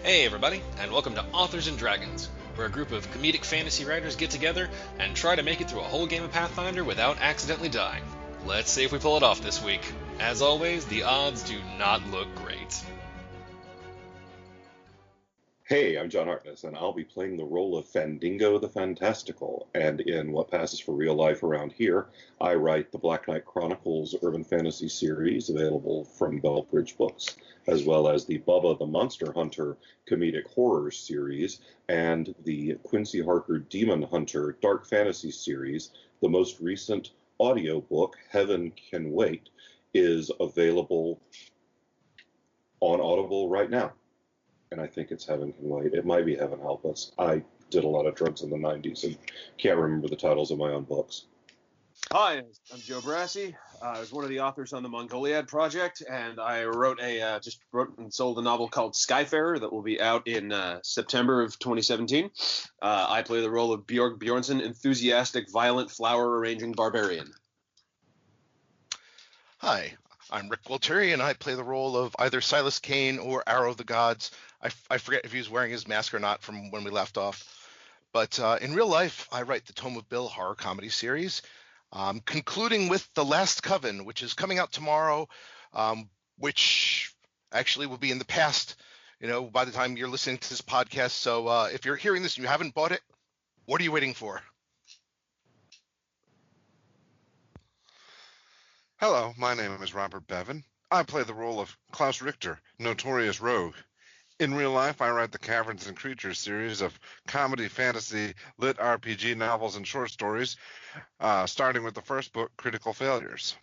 Hey everybody, and welcome to Authors and Dragons, where a group of comedic fantasy writers get together and try to make it through a whole game of Pathfinder without accidentally dying. Let's see if we pull it off this week. As always, the odds do not look great. Hey, I'm John Hartness, and I'll be playing the role of Fandingo the Fantastical, and in what passes for real life around here, I write the Black Knight Chronicles urban fantasy series available from Bellbridge Books, as well as the Bubba the Monster Hunter comedic horror series, and the Quincy Harker Demon Hunter dark fantasy series. The most recent audiobook, Heaven Can Wait, is available on Audible right now. And I think it's Heaven Can Wait. It might be Heaven Help Us. I did a lot of drugs in the 90s and can't remember the titles of my own books. Hi, I'm Joe Brassi. I was one of the authors on the Mongoliad project, and I just wrote and sold a novel called Skyfarer that will be out in September of 2017. I play the role of Bjorg Bjornsson, enthusiastic, violent, flower-arranging barbarian. Hi, I'm Rick Gualtieri, and I play the role of either Silas Kane or Arrow of the Gods. I forget if he was wearing his mask or not from when we left off. But in real life, I write the Tome of Bill horror comedy series, concluding with The Last Coven, which is coming out tomorrow, which actually will be in the past, by the time you're listening to this podcast. So if you're hearing this and you haven't bought it, what are you waiting for? Hello, my name is Robert Bevan. I play the role of Klaus Richter, notorious rogue. In real life, I write the Caverns and Creatures series of comedy, fantasy, lit RPG novels and short stories, starting with the first book, Critical Failures.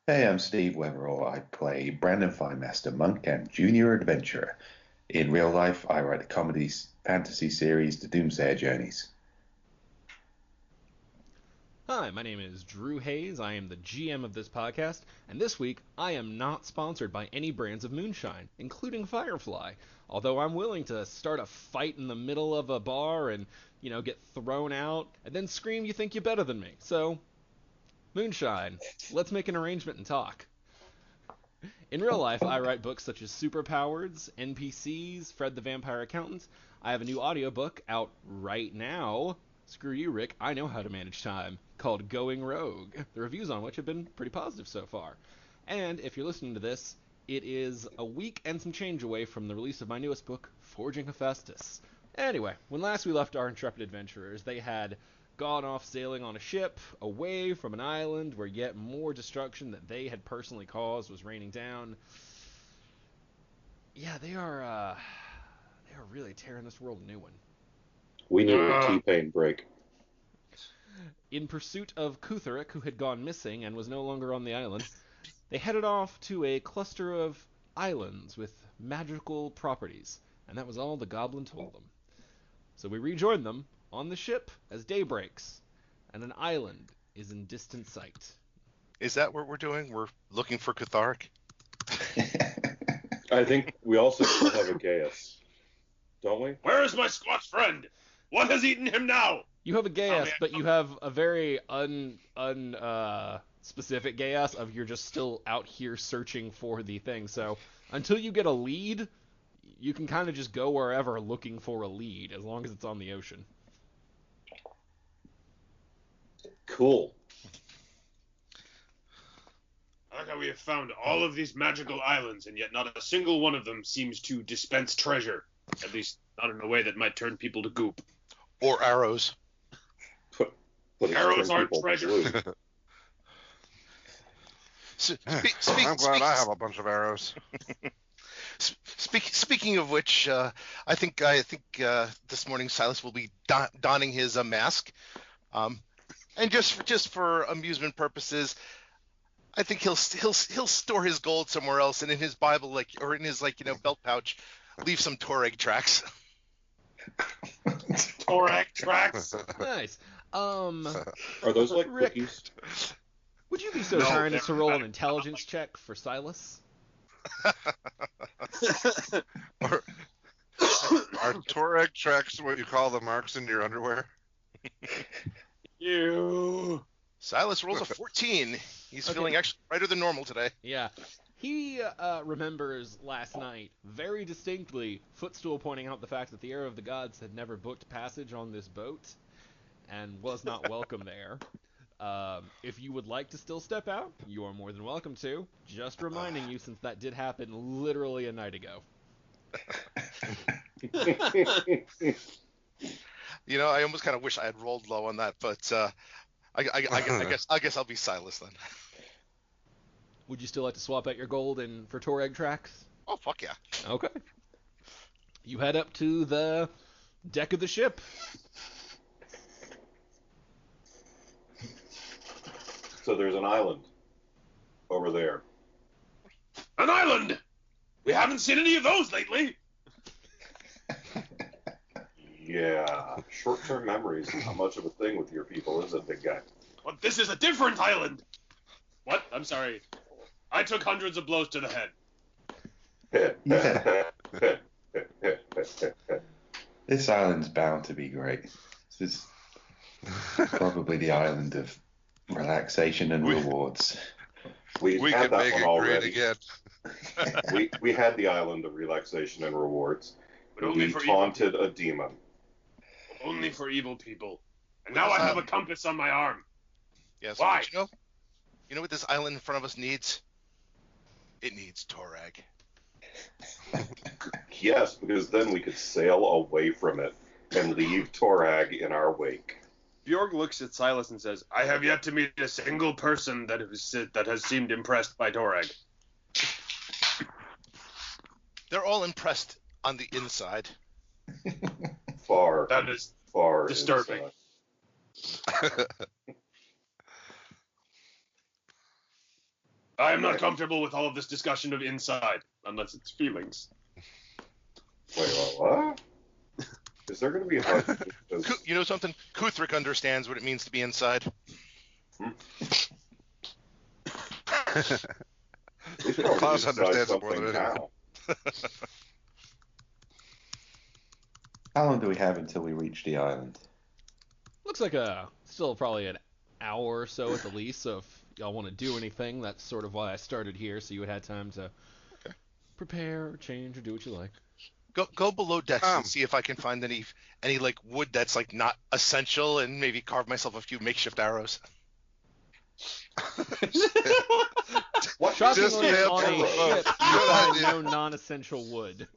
Hey, I'm Steve Weatherall. I play Brandon Finemaster, monk and junior adventurer. In real life, I write the comedy fantasy series, The Doomsayer Journeys. Hi, my name is Drew Hayes. I am the GM of this podcast, and this week I am not sponsored by any brands of moonshine, including Firefly, although I'm willing to start a fight in the middle of a bar and, get thrown out, and then scream you think you're better than me. So, moonshine, let's make an arrangement and talk. In real life, I write books such as Superpowers, NPCs, Fred the Vampire Accountant. I have a new audiobook out right now. Screw you, Rick, I know how to manage time, called Going Rogue, the reviews on which have been pretty positive so far. And if you're listening to this, it is a week and some change away from the release of my newest book, Forging Hephaestus. Anyway, when last we left our intrepid adventurers, they had gone off sailing on a ship away from an island where yet more destruction that they had personally caused was raining down. Yeah, they are really tearing this world a new one. We need a T-Pain break. In pursuit of Kutheric, who had gone missing and was no longer on the island, they headed off to a cluster of islands with magical properties, and that was all the goblin told them. So we rejoined them on the ship as day breaks, and an island is in distant sight. Is that what we're doing? We're looking for Kutheric? I think we also still have a Gaius, don't we? Where is my squat friend? What has eaten him now? You have a Gaius, but you have a very specific Gaius of you're just still out here searching for the thing. So until you get a lead, you can kind of just go wherever looking for a lead, as long as it's on the ocean. Cool. I like how we have found all of these magical islands, and yet not a single one of them seems to dispense treasure. At least not in a way that might turn people to goop. Or arrows. Arrows aren't treasure. I'm glad I have a bunch of arrows. Speaking of which, I think this morning Silas will be donning his mask, and just for amusement purposes, I think he'll store his gold somewhere else, and in his Bible, or in his belt pouch, leave some Toreg tracks. Toreg tracks. Nice. Are those like Rick, cookies? Would you be so kind as to roll an intelligence check for Silas? Are Toreg tracks what you call the marks in your underwear? You. Silas rolls a 14. He's feeling actually brighter than normal today. Yeah. He remembers last night very distinctly Footstool pointing out the fact that the Arrow of the Gods had never booked passage on this boat and was not welcome there. If you would like to still step out, you are more than welcome to. Just reminding you, since that did happen literally a night ago. I almost kind of wish I had rolled low on that, but I guess I'll be Silas then. Would you still like to swap out your gold for Torag tracks? Oh, fuck yeah. Okay. You head up to the deck of the ship. So there's an island over there. An island! We haven't seen any of those lately. Yeah, short-term memory is not much of a thing with your people, is it, big guy? But this is a different island. What? I'm sorry. I took hundreds of blows to the head. This island's bound to be great. This is probably the island of relaxation and rewards. We had can that make one it already. great again. we had the island of relaxation and rewards. But only We for taunted a demon. Only for evil people. And now I have a compass on my arm. Yes. Why? You know what this island in front of us needs? It needs Torag. Yes, because then we could sail away from it and leave Torag in our wake. Bjorg looks at Silas and says, I have yet to meet a single person that has seemed impressed by Torag. They're all impressed on the inside. Far, That is far disturbing. inside. I am not comfortable with all of this discussion of inside, unless it's feelings. Wait, what? Is there going to be a You know something? Kuthric understands what it means to be inside. Klaus understands it more than anyone. now. How long do we have until we reach the island? Looks like still probably an hour or so at the least, so if y'all want to do anything, that's sort of why I started here, so you would have time to prepare, or change, or do what you like. Go below decks and see if I can find any like wood that's like not essential, and maybe carve myself a few makeshift arrows. What? Shockingly, Just on a have ship, you Good find idea. no non-essential wood.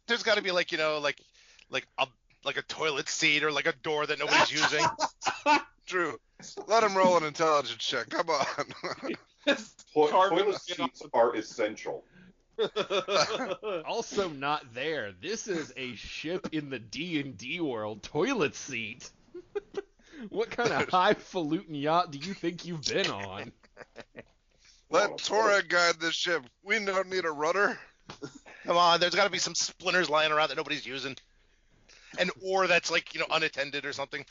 There's got to be like a toilet seat or like a door that nobody's using. Drew, let him roll an intelligence check. Come on. Toilet seats are essential. Also not there. This is a ship in the D&D world. Toilet seat. What kind of highfalutin yacht do you think you've been on? Let Torag guide this ship. We don't need a rudder. Come on, there's got to be some splinters lying around that nobody's using, an oar that's like unattended or something.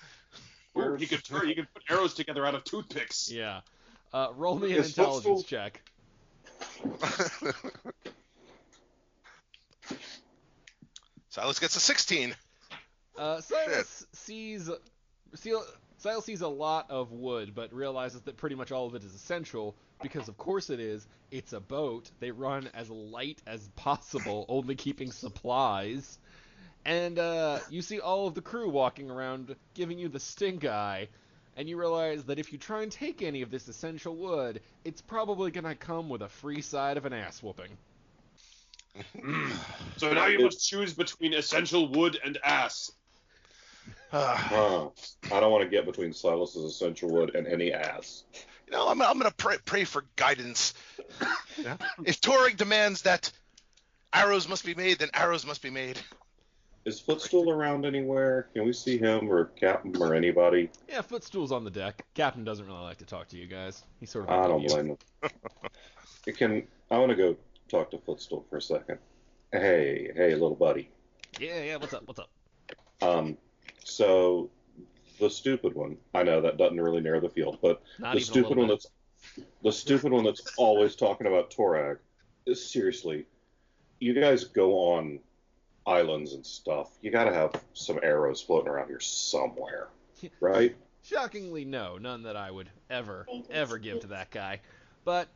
Ooh, you could put arrows together out of toothpicks. Yeah. Roll me an Is intelligence Footstool- check. Silas gets a 16. Silas sees a lot of wood, but realizes that pretty much all of it is essential, because of course it is. It's a boat. They run as light as possible, only keeping supplies. And you see all of the crew walking around giving you the stink eye, and you realize that if you try and take any of this essential wood, it's probably going to come with a free side of an ass whooping. So now you must choose between essential wood and ass. I don't want to get between Silas's essential wood and any ass. I'm gonna pray for guidance. Yeah. If Torag demands that arrows must be made, then arrows must be made. Is Footstool around anywhere? Can we see him or Captain or anybody? Yeah, Footstool's on the deck. Captain doesn't really like to talk to you guys. He's sort of I above don't you. blame him. I want to go talk to Footstool for a second. Hey, little buddy. Yeah, what's up? So the stupid one. I know that doesn't really narrow the field, but Not the even a stupid little one bit. that's always talking about Torag. Seriously, you guys go on islands and stuff. You got to have some arrows floating around here somewhere, right? Shockingly, no. None that I would ever give to that guy. But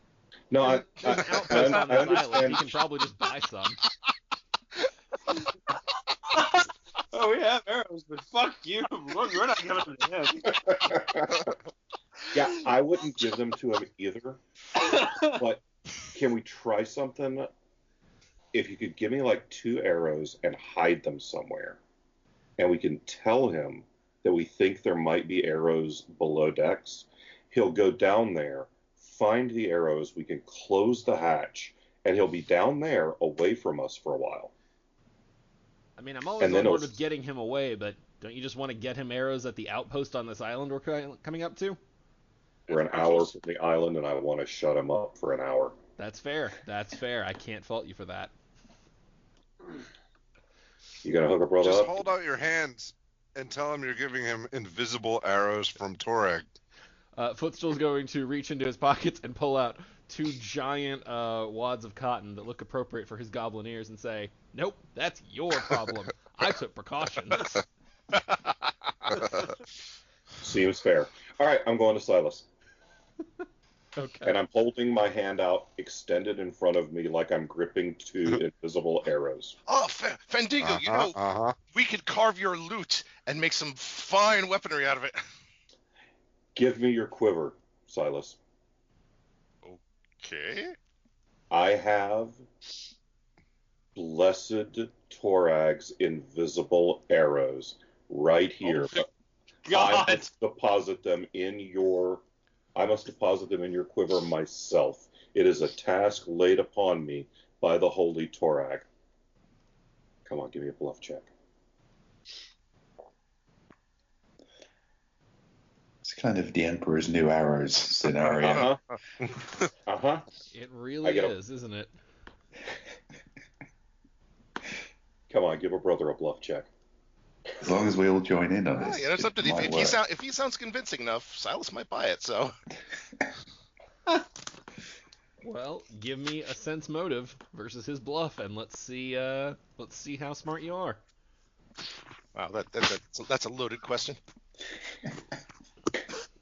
No, there's an outpost on I this island. understand. He can probably just buy some. Oh, we have arrows, but fuck you. We're not giving them to him. Yeah, I wouldn't give them to him either. But can we try something? If you could give me like 2 arrows and hide them somewhere, and we can tell him that we think there might be arrows below decks, he'll go down there, find the arrows, we can close the hatch, and he'll be down there away from us for a while. I mean, I'm always And then on board he'll- with getting him away, but don't you just want to get him arrows at the outpost on this island we're coming up to? We're an hour from the island, and I want to shut him up for an hour. That's fair. That's fair. I can't fault you for that. You gonna hook a brother Just up? hold out your hands and tell him you're giving him invisible arrows from Torag. Footstool's going to reach into his pockets and pull out 2 giant wads of cotton that look appropriate for his goblin ears and say, "Nope, that's your problem. I took precautions." Seems fair. All right, I'm going to Silas. Okay. And I'm holding my hand out extended in front of me like I'm gripping 2 invisible arrows. Oh, Fandigo, you know, Uh-huh. we could carve your loot and make some fine weaponry out of it. Give me your quiver, Silas. Okay. I have Blessed Torag's invisible arrows right here. God. I must deposit them in your quiver myself. It is a task laid upon me by the Holy Torag. Come on, give me a bluff check. It's kind of the Emperor's New Arrows scenario. Uh-huh. It really is, isn't it? Come on, give a brother a bluff check. As long as we all join in on Oh, this. yeah, that's up to it might work. if he sounds convincing enough, Silas might buy it. So Well, give me a sense motive versus his bluff, and let's see how smart you are. wow, that's a loaded question.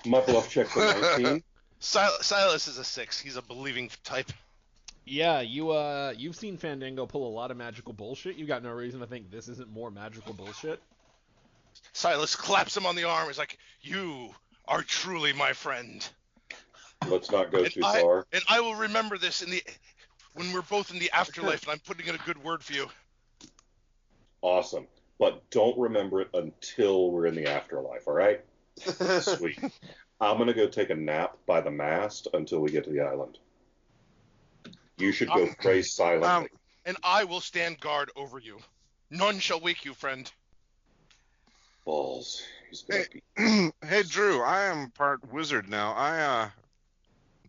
My bluff check's a 19. Silas is a 6. He's a believing type. Yeah, you've seen Fandango pull a lot of magical bullshit. You got no reason to think this isn't more magical bullshit. Silas claps him on the arm. He's like, "You are truly my friend." Let's not go too I, far. And I will remember this when we're both in the afterlife, and I'm putting in a good word for you. Awesome. But don't remember it until we're in the afterlife, all right? Sweet. I'm going to go take a nap by the mast until we get to the island. You should go pray silently. And I will stand guard over you. None shall wake you, friend. Balls. He's gonna be... Hey, Drew, I am part wizard now.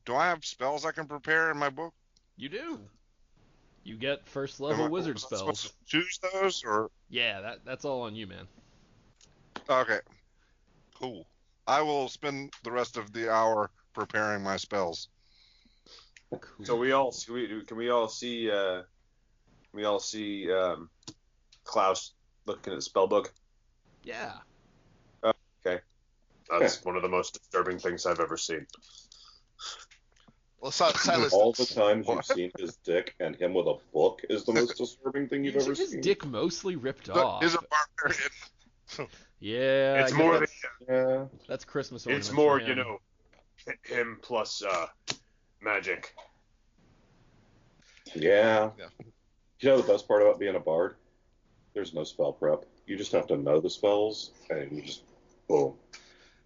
Do I have spells I can prepare in my book? You do. You get first level wizard Was I supposed spells. to choose those, or Yeah, that's all on you, man. okay, cool. I will spend the rest of the hour preparing my spells. Cool. So can we all see Klaus looking at the spell book? Yeah. That's one of the most disturbing things I've ever seen. Well, Silas. All the times you've seen his dick and him with a book is the most disturbing thing you've ever His seen. dick mostly ripped off. He's a barbarian. Yeah, It's I more guess Yeah. that's Christmas It's ornaments more, for him. him plus magic. Yeah. Yeah. You know the best part about being a bard? There's no spell prep. You just have to know the spells, and you just boom.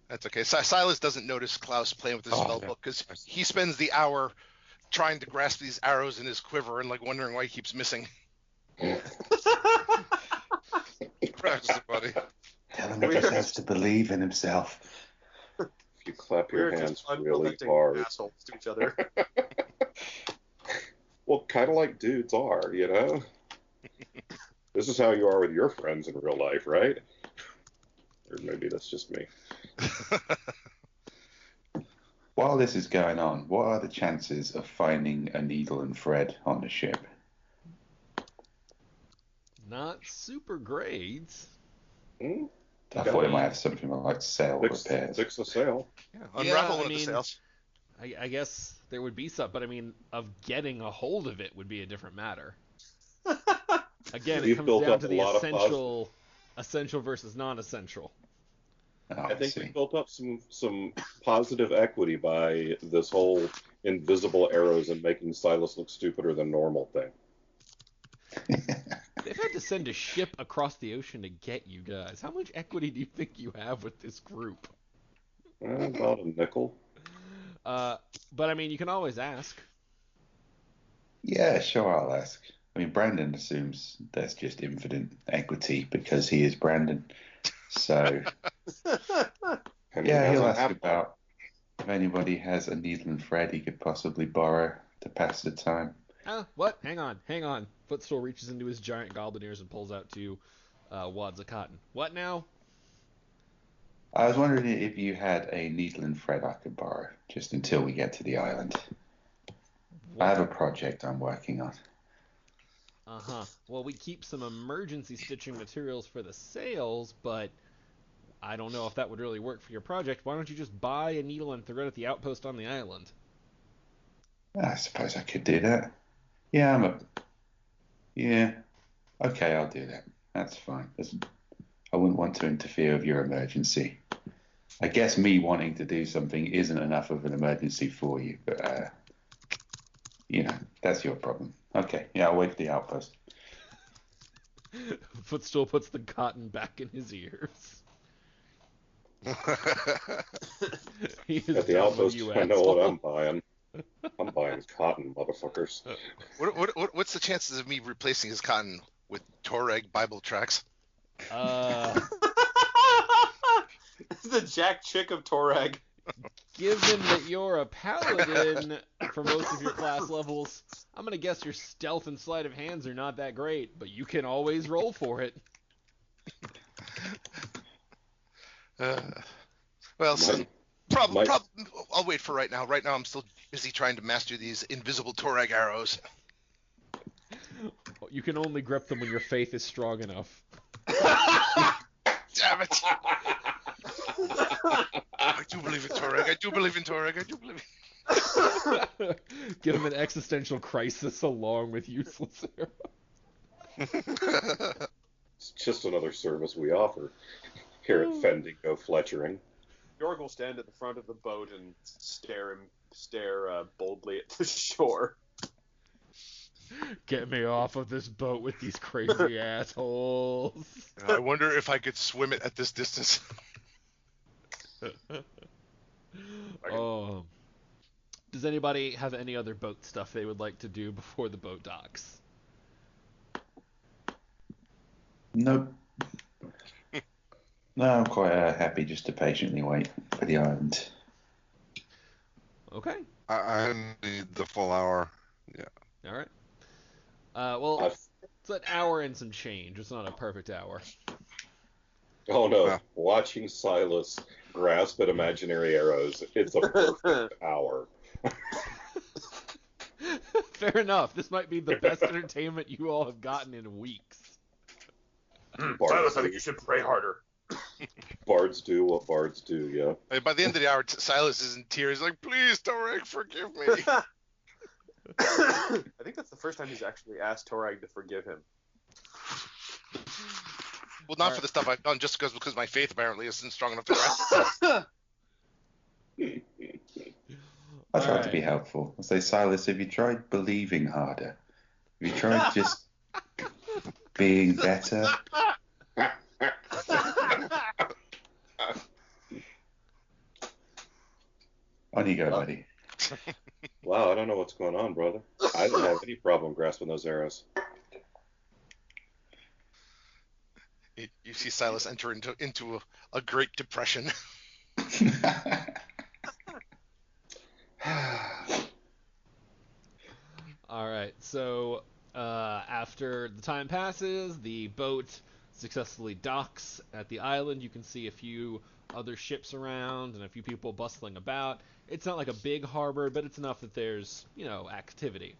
That's okay. Silas doesn't notice Klaus playing with his spell book because he spends the hour trying to grasp these arrows in his quiver and like wondering why he keeps missing. Practice it, buddy. Tell him he just has to believe in himself. If you clap your We're hands just really unprotecting hard. assholes to each other. Well, kind of like dudes are, you know? This is how you are with your friends in real life, right? Or maybe that's just me. While this is going on, what are the chances of finding a needle and thread on the ship? Not super great. Hmm? I thought it might have something like sail repairs. Fix the sail. Unravel I one of the mean, sails. I guess there would be some, but I mean, of getting a hold of it would be a different matter. Again, it You've comes built down up to a the lot of essential versus non-essential. Oh, I think we see. built up some positive equity by this whole invisible arrows and making Silas look stupider than normal thing. They've had to send a ship across the ocean to get you guys. How much equity do you think you have with this group? About a nickel. But I mean, you can always ask. Yeah, sure, I'll ask. I mean, Brandon assumes there's just infinite equity because he is Brandon. So, And yeah, he he'll hasn't ask had about if anybody has a needle and thread he could possibly borrow to pass the time. What? Hang on. Footstool reaches into his giant goblin ears and pulls out two wads of cotton. What now? I was wondering if you had a needle and thread I could borrow just until we get to the island. I have a project I'm working on. Uh-huh. Well, we keep some emergency stitching materials for the sails, but I don't know if that would really work for your project. Why don't you just buy a needle and thread at the outpost on the island? I suppose I could do that. Yeah, yeah. Okay, I'll do that. That's fine. I wouldn't want to interfere with your emergency. I guess me wanting to do something isn't enough of an emergency for you, but that's your problem. Okay, yeah, I'll wait for the outpost. Footstool puts the cotton back in his ears. He is at the done with outpost. you, I know what I'm asshole. buying. I'm buying cotton, motherfuckers. What's the chances of me replacing his cotton with Toreg Bible tracts? The Jack Chick of Torag. Given that you're a paladin for most of your class levels, I'm gonna guess your stealth and sleight of hands are not that great, but you can always roll for it. Well, Might- probably. might- I'll wait for right now. Right now, I'm still busy trying to master these invisible Torag arrows. You can only grip them when your faith is strong enough. Damn it! I do believe in Torag. I do believe in Torag. I do believe. Give him an existential crisis along with useless arrows. It's just another service we offer here at Fendingo Fletchering. Jorg will stand at the front of the boat and stare boldly at the shore. Get me off of this boat with these crazy assholes. I wonder if I could swim it at this distance. Does anybody have any other boat stuff they would like to do before the boat docks? Nope. No, I'm quite happy just to patiently wait for the island. Okay. I need the full hour. Yeah. All right. Well, it's an hour and some change. It's not a perfect hour. Oh no, Yeah. watching Silas grasp at imaginary arrows, it's a perfect hour. Fair enough. This might be the best entertainment you all have gotten in weeks. Silas, I think you should pray harder. Bards do what bards do, yeah. By the end of the hour, Silas is in tears. Like, please, Torag, forgive me. I think that's the first time he's actually asked Torag to forgive him. Well, not for the stuff I've done, just because my faith apparently isn't strong enough to grasp. I tried to be helpful. I say, Silas, have you tried believing harder? Have you tried just being better? On you go, buddy. Wow, I don't know what's going on, brother. I didn't have any problem grasping those arrows. You see Silas enter into a great depression. All right. So after the time passes, the boat successfully docks at the island. You can see a few other ships around and a few people bustling about. It's not like a big harbor, but it's enough that there's, activity.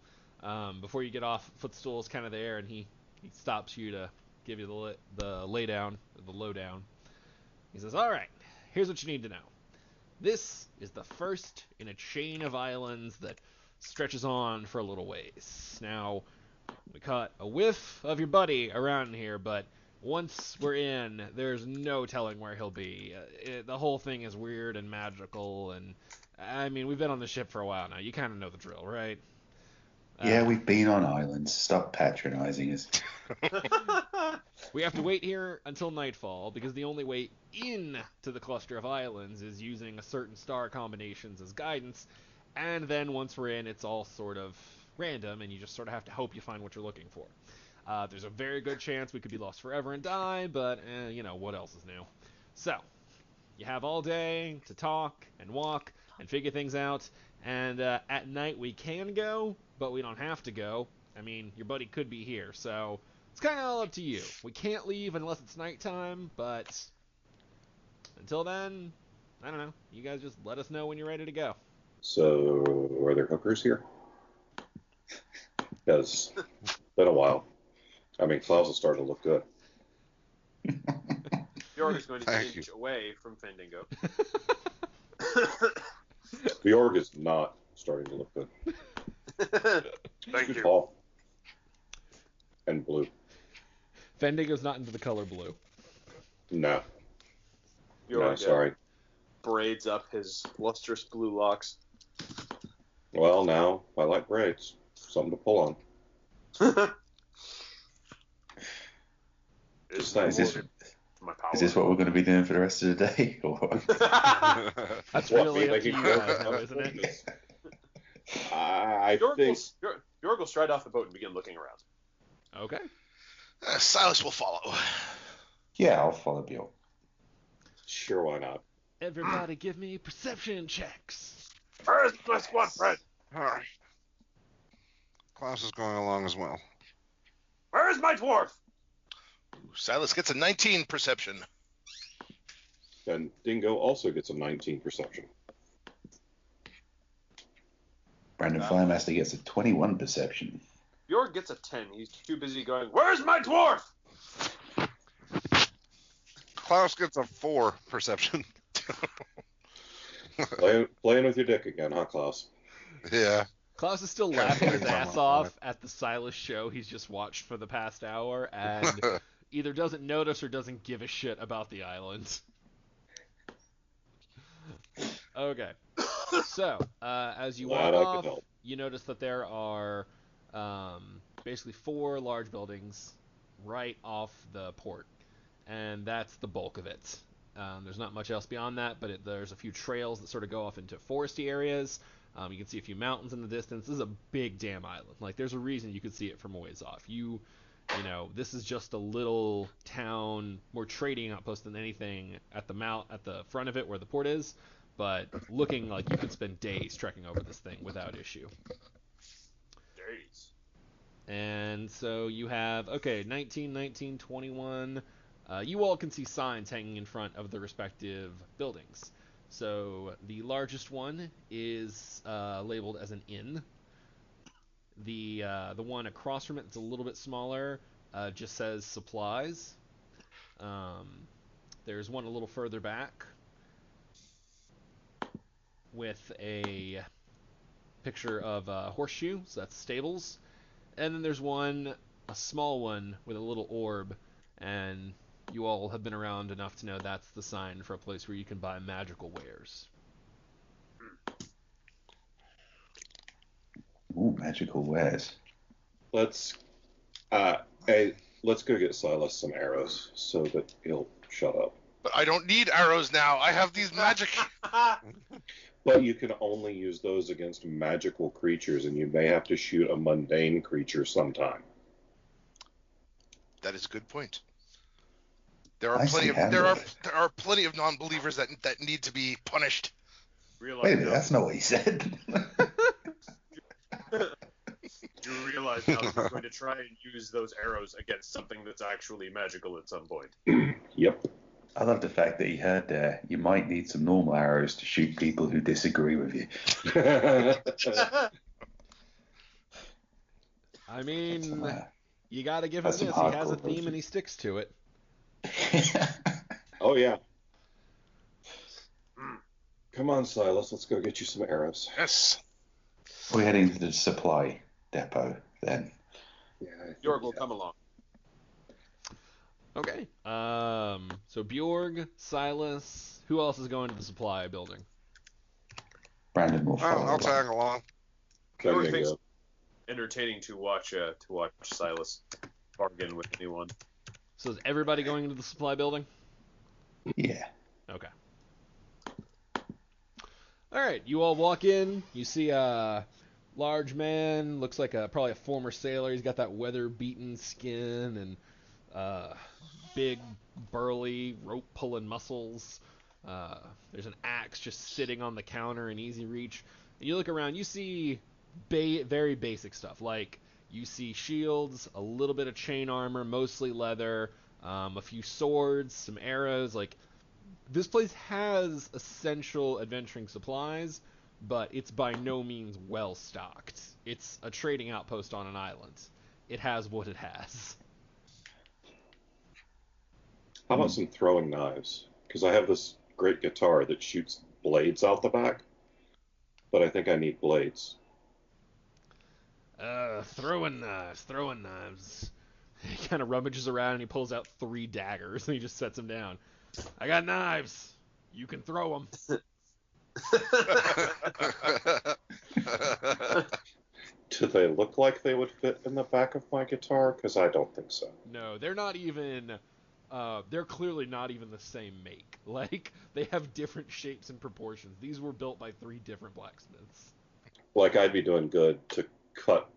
Before you get off, Footstool's kind of there, and he stops you to give you the lowdown. He says, all right, here's what you need to know. This is the first in a chain of islands that stretches on for a little ways. Now, we caught a whiff of your buddy around here, but once we're in, there's no telling where he'll be. The whole thing is weird and magical, and I mean, we've been on the ship for a while now. You kind of know the drill, right? Yeah, we've been on islands. Stop patronizing us. We have to wait here until nightfall, because the only way in to the cluster of islands is using certain star combinations as guidance, and then once we're in, it's all sort of random, and you just sort of have to hope you find what you're looking for. There's a very good chance we could be lost forever and die, but, what else is new? So, you have all day to talk and walk and figure things out, and at night we can go, but we don't have to go. I mean, your buddy could be here, so it's kind of all up to you. We can't leave unless it's nighttime, but until then, I don't know. You guys just let us know when you're ready to go. So, are there hookers here? Because it's been a while. I mean, Klaus is starting to look good. Bjorg is going to Thank inch away from Fandango. Bjorg is not starting to look good. Thank Too you. tall. And blue. Fandango's not into the color blue. No. Bjorg No, sorry. braids up his lustrous blue locks. Well, now, I like braids. Something to pull on. Is nice. my power. Is this what we're going to be doing for the rest of the day? Or what? That's What, really me up to you making guys, sure? though, isn't it? I Bjorg think... will stride off the boat and begin looking around. Okay. Silas will follow. Yeah, I'll follow Bill. Sure, why not? Everybody give me perception checks. Where's my squad friend? All right. Klaus is going along as well. Where's my dwarf? Silas gets a 19 perception. And Dingo also gets a 19 perception. Brandon Firemaster gets a 21 perception. Bjorg gets a 10. He's too busy going, where's my dwarf? Klaus gets a 4 perception. Playing with your dick again, huh, Klaus? Yeah. Klaus is still Yeah, laughing his things I'm ass on off it. at the Silas show he's just watched for the past hour, and either doesn't notice or doesn't give a shit about the island. Okay. So, as you walk Glad I could off, help. you notice that there are basically 4 large buildings right off the port, and that's the bulk of it. There's not much else beyond that, but there's a few trails that sort of go off into foresty areas. You can see a few mountains in the distance. This is a big damn island. Like, there's a reason you could see it from a ways off. You know, this is just a little town, more trading outpost than anything at the front of it where the port is, but looking like you could spend days trekking over this thing without issue. Days. And so you have, 19, 19, 21. You all can see signs hanging in front of the respective buildings. So the largest one is labeled as an inn. The one across from it that's a little bit smaller just says supplies. There's one a little further back with a picture of a horseshoe, so that's stables. And then there's a small one with a little orb, and you all have been around enough to know that's the sign for a place where you can buy magical wares. Ooh, magical wares. Let's go get Silas some arrows so that he'll shut up. But I don't need arrows now. I have these magic. But you can only use those against magical creatures, and you may have to shoot a mundane creature sometime. That is a good point. There are I plenty see of handle. there are plenty of non-believers that need to be punished. Realize Wait a minute, now, that's not what he said. you realize now that he's going to try and use those arrows against something that's actually magical at some point. Yep. I love the fact that he heard there, you might need some normal arrows to shoot people who disagree with you. I mean, Some, you gotta give him that's this. some He has a hardcore theme bullshit. and he sticks to it. Oh, yeah. Come on, Silas. Let's go get you some arrows. Yes. We're heading to the supply depot then. Yeah, I think Bjorg will come along. Okay. So Bjorg, Silas, who else is going to the supply building? Brandon will follow I'll along. tag along. Bjorg thinks Fendingo. entertaining to watch Silas bargain with anyone. So is everybody going into the supply building? Yeah. Okay. All right. You all walk in. You see a large man. Looks like probably a former sailor. He's got that weather-beaten skin and big, burly, rope-pulling muscles. There's an axe just sitting on the counter in easy reach. And you look around. You see very basic stuff. Like you see shields, a little bit of chain armor, mostly leather, a few swords, some arrows. Like this place has essential adventuring supplies, but it's by no means well stocked. It's a trading outpost on an island. It has what it has. How about some throwing knives? Because I have this great guitar that shoots blades out the back, but I think I need blades. Throwing knives. He kind of rummages around and he pulls out 3 daggers and he just sets them down. I got knives. You can throw them. Do they look like they would fit in the back of my guitar? Because I don't think so. No, they're not even. They're clearly not even the same make. Like they have different shapes and proportions. These were built by 3 different blacksmiths. Like I'd be doing good to cut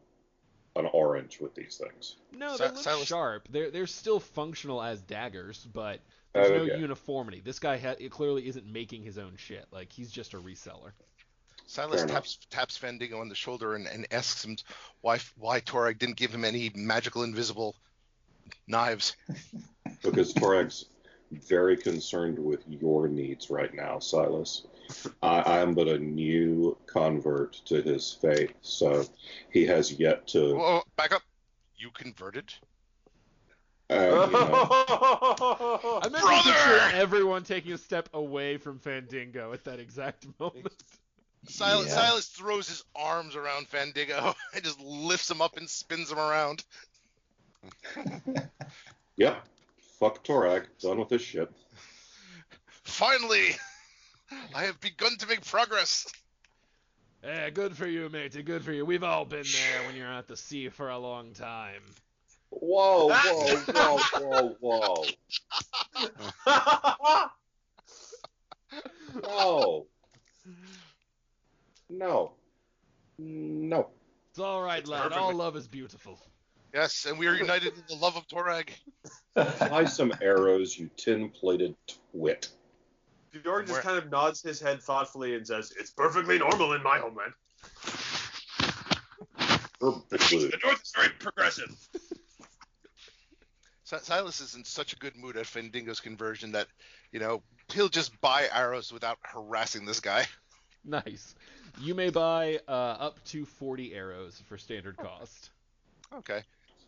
an orange with these things. No, they look Silas- sharp. They're still functional as daggers, but there's no Okay. uniformity. This guy it clearly isn't making his own shit. Like he's just a reseller. Silas Fair enough. taps Fandigo on the shoulder and asks him why Torag didn't give him any magical invisible knives. Because Torag's very concerned with your needs right now, Silas. I am but a new convert to his faith, so he has yet to. Whoa, back up. You converted? You know, I meant to Brother! picture everyone taking a step away from Fandingo at that exact moment. Silas, Yeah. Silas throws his arms around Fandigo and just lifts him up and spins him around. yep. Fuck Torag. Done with this shit. Finally, I have begun to make progress. Yeah, good for you, matey. Good for you. We've all been there when you're at the sea for a long time. Whoa, whoa, whoa, whoa. No. No. No. It's all right, lad. All love is beautiful. Yes, and we are united in the love of Torag. Fly some arrows, you tin-plated twit. Bjorg just Where- kind of nods his head thoughtfully and says, "It's perfectly normal in my homeland. Perfectly. The North is very progressive." Silas is in such a good mood at Fandingo's conversion that, he'll just buy arrows without harassing this guy. Nice. You may buy up to 40 arrows for standard cost. Okay.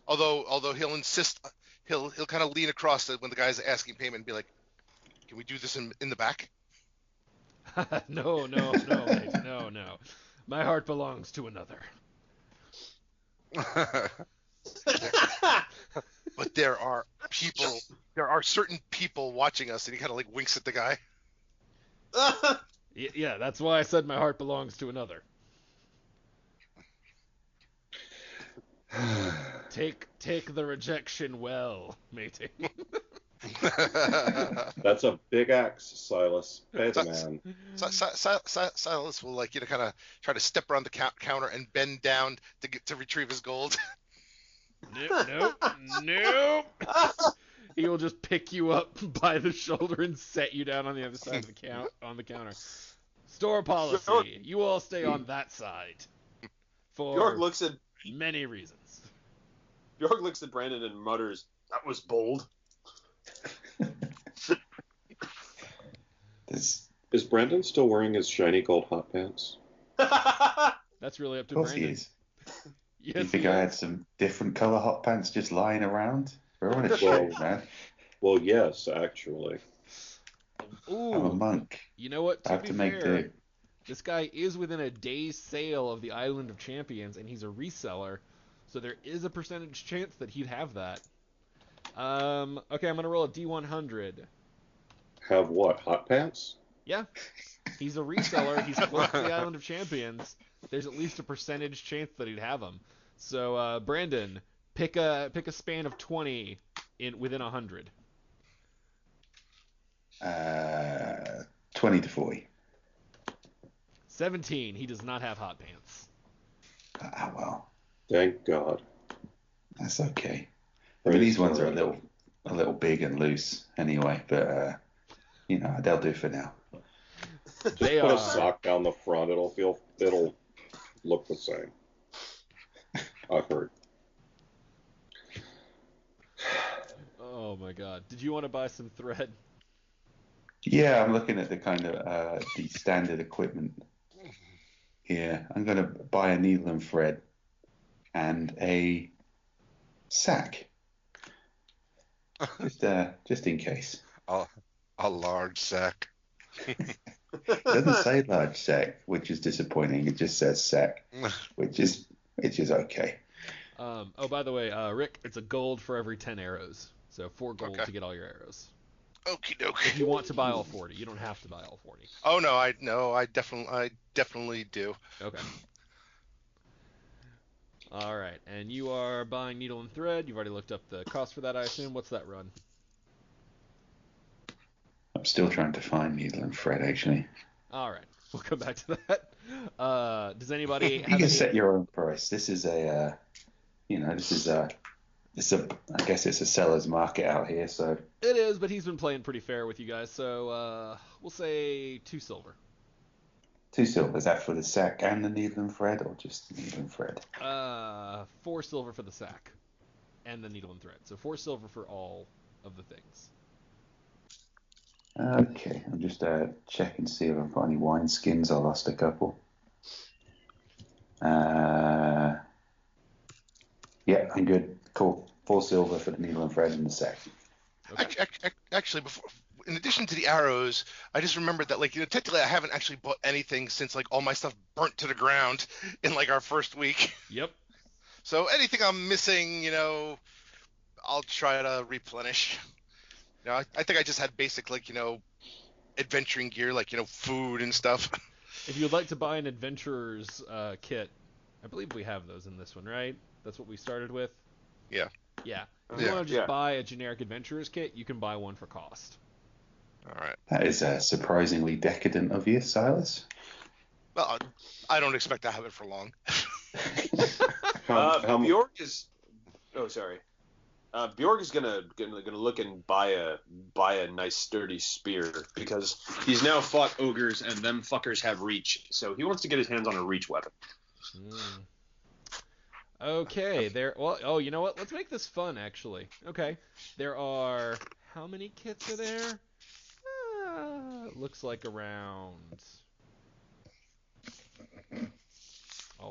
Although he'll insist, he'll kind of lean across when the guy's asking payment and be like, "Can we do this in the back?" No, mate. No. My heart belongs to another. But there are certain people watching us, and he kind of like winks at the guy. Yeah, that's why I said my heart belongs to another. Take the rejection well, matey. That's a big axe, Silas. Pay the man. Silas will kind of try to step around the counter and bend down to retrieve his gold. Nope. He will just pick you up by the shoulder and set you down on the other side of the counter. Store policy. You all stay on that side. For Bjorg looks at many reasons. Brandon and mutters, "That was bold." Is Brandon still wearing his shiny gold hot pants? That's really up Of to course he Brandon. is. Yes, Do you think he I is. had some different colour hot pants just lying around? We're on a Well- show, man. Well, yes, actually. I'm a Ooh, monk. you know what? I To have be to make fair, do. this guy is within a day's sail of the Island of Champions, and he's a reseller, so there is a percentage chance that he'd have that. Okay, I'm gonna roll a D100. Have what? Hot pants? Yeah, he's a reseller. He's close to the Island of Champions. There's at least a percentage chance that he'd have them. So, Brandon, pick a span of 20 in within 100. 20 to 40. 17. He does not have hot pants. Ah, well, Thank God. that's okay. I mean, these ones are a little big and loose anyway, but they'll do for now. They Put a are. sock down the front. It'll look the same. I've heard. Oh my God! Did you want to buy some thread? Yeah, I'm looking at the kind of the standard equipment here. I'm going to buy a needle and thread and a sack, just in case. A large sack. It doesn't say large sack, which is disappointing. It just says sack, which is okay. Oh, by the way, Rick, it's a gold for every 10 arrows. So 4 gold Okay. to get all your arrows. Okie If doke. you want to buy all 40, you don't have to buy all 40. Oh no, I definitely do. Okay. All right, and you are buying needle and thread. You've already looked up the cost for that, I assume. What's that run? I'm still trying to find needle and thread, actually. All right, we'll come back to that. Does anybody You have can any? set your own price. This is I guess it's a seller's market out here, so It is, but he's been playing pretty fair with you guys, so we'll say 2 silver. 2 silver. Is that for the sack and the needle and thread, or just the needle and thread? 4 silver for the sack and the needle and thread. So 4 silver for all of the things. Okay, I'm just check and see if I've got any wine skins. I lost a couple. Yeah, I'm good. Cool. 4 silver for the needle and thread and the sack. Okay. Actually, in addition to the arrows, I just remembered that, technically I haven't actually bought anything since, all my stuff burnt to the ground in, our first week. Yep. So anything I'm missing, I'll try to replenish. I think I just had basic, adventuring gear, food and stuff. If you'd like to buy an adventurer's kit, I believe we have those in this one, right? That's what we started with? Yeah. Yeah. If you Yeah. want to just buy a generic adventurer's kit, you can buy one for cost. All right. That is surprisingly decadent of you, Silas. Well, I don't expect to have it for long. Bjorg is. Oh, sorry. Bjorg is gonna look and buy a nice sturdy spear because he's now fought ogres and them fuckers have reach, so he wants to get his hands on a reach weapon. Okay, well, oh, you know what? Let's make this fun, actually. Okay, there are, how many kits are there? Looks like around,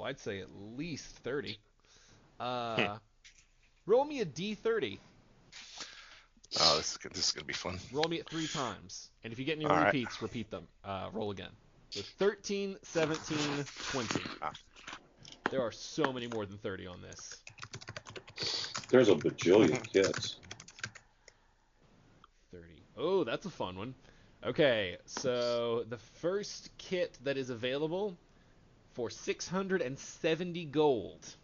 I'd say at least 30. Roll me a D30. Oh, this is gonna be fun. Roll me it 3 times, and if you get any All right. repeats, repeat them. Roll again. So 13, 17, 20. There are so many more than 30 on this. There's a bajillion kits. 30. Oh, that's a fun one. Okay, so the first kit that is available for 670 gold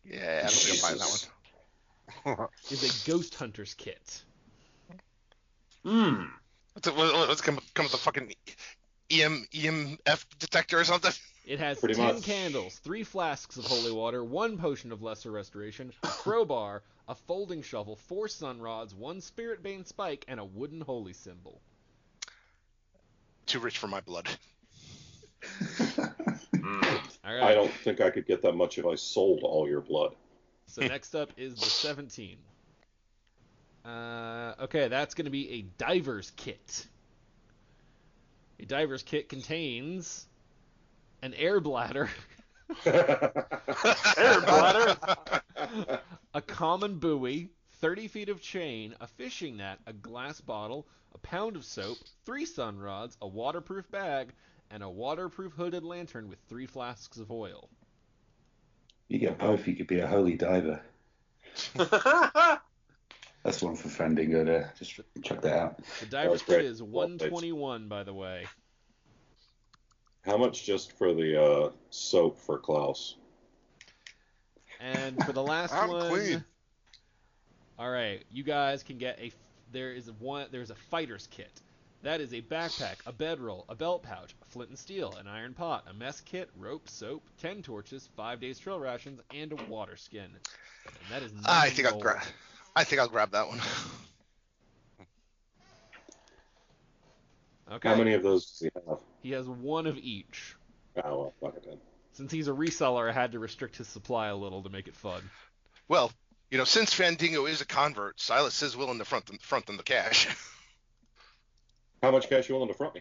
Yeah, I don't think I'll buy that one. is a Ghost Hunter's kit. Let's come with a fucking EMF detector or something. It has Pretty 10 much. candles, 3 flasks of holy water, 1 potion of lesser restoration, a crowbar, a folding shovel, 4 sun rods, 1 spirit bane spike, and a wooden holy symbol. Too rich for my blood. All right. I don't think I could get that much if I sold all your blood. So next up is the 17. Okay, that's going to be a diver's kit. A diver's kit contains an air bladder, Air bladder. a common buoy, 30 feet of chain, a fishing net, a glass bottle, a pound of soap, 3 sun rods, a waterproof bag, and a waterproof hooded lantern with 3 flasks of oil. You get both, you could be a holy diver. That's one for Fandango there. Just check that out. The diver's kit is 121, by the way. How much just for the soap for Klaus? And for the last I'm one, clean. all right, you guys can get there's a fighter's kit. That is a backpack, a bedroll, a belt pouch, a flint and steel, an iron pot, a mess kit, rope, soap, 10 torches, 5 days trail rations, and a water skin. And that is 9 I think gold. I'll grab that one. Okay. How many of those does he have? He has 1 of each. Oh, well, fuck it then. Since he's a reseller, I had to restrict his supply a little to make it fun. Well, since Fandango is a convert, Silas is willing to front them the cash. How much cash you willing to front me?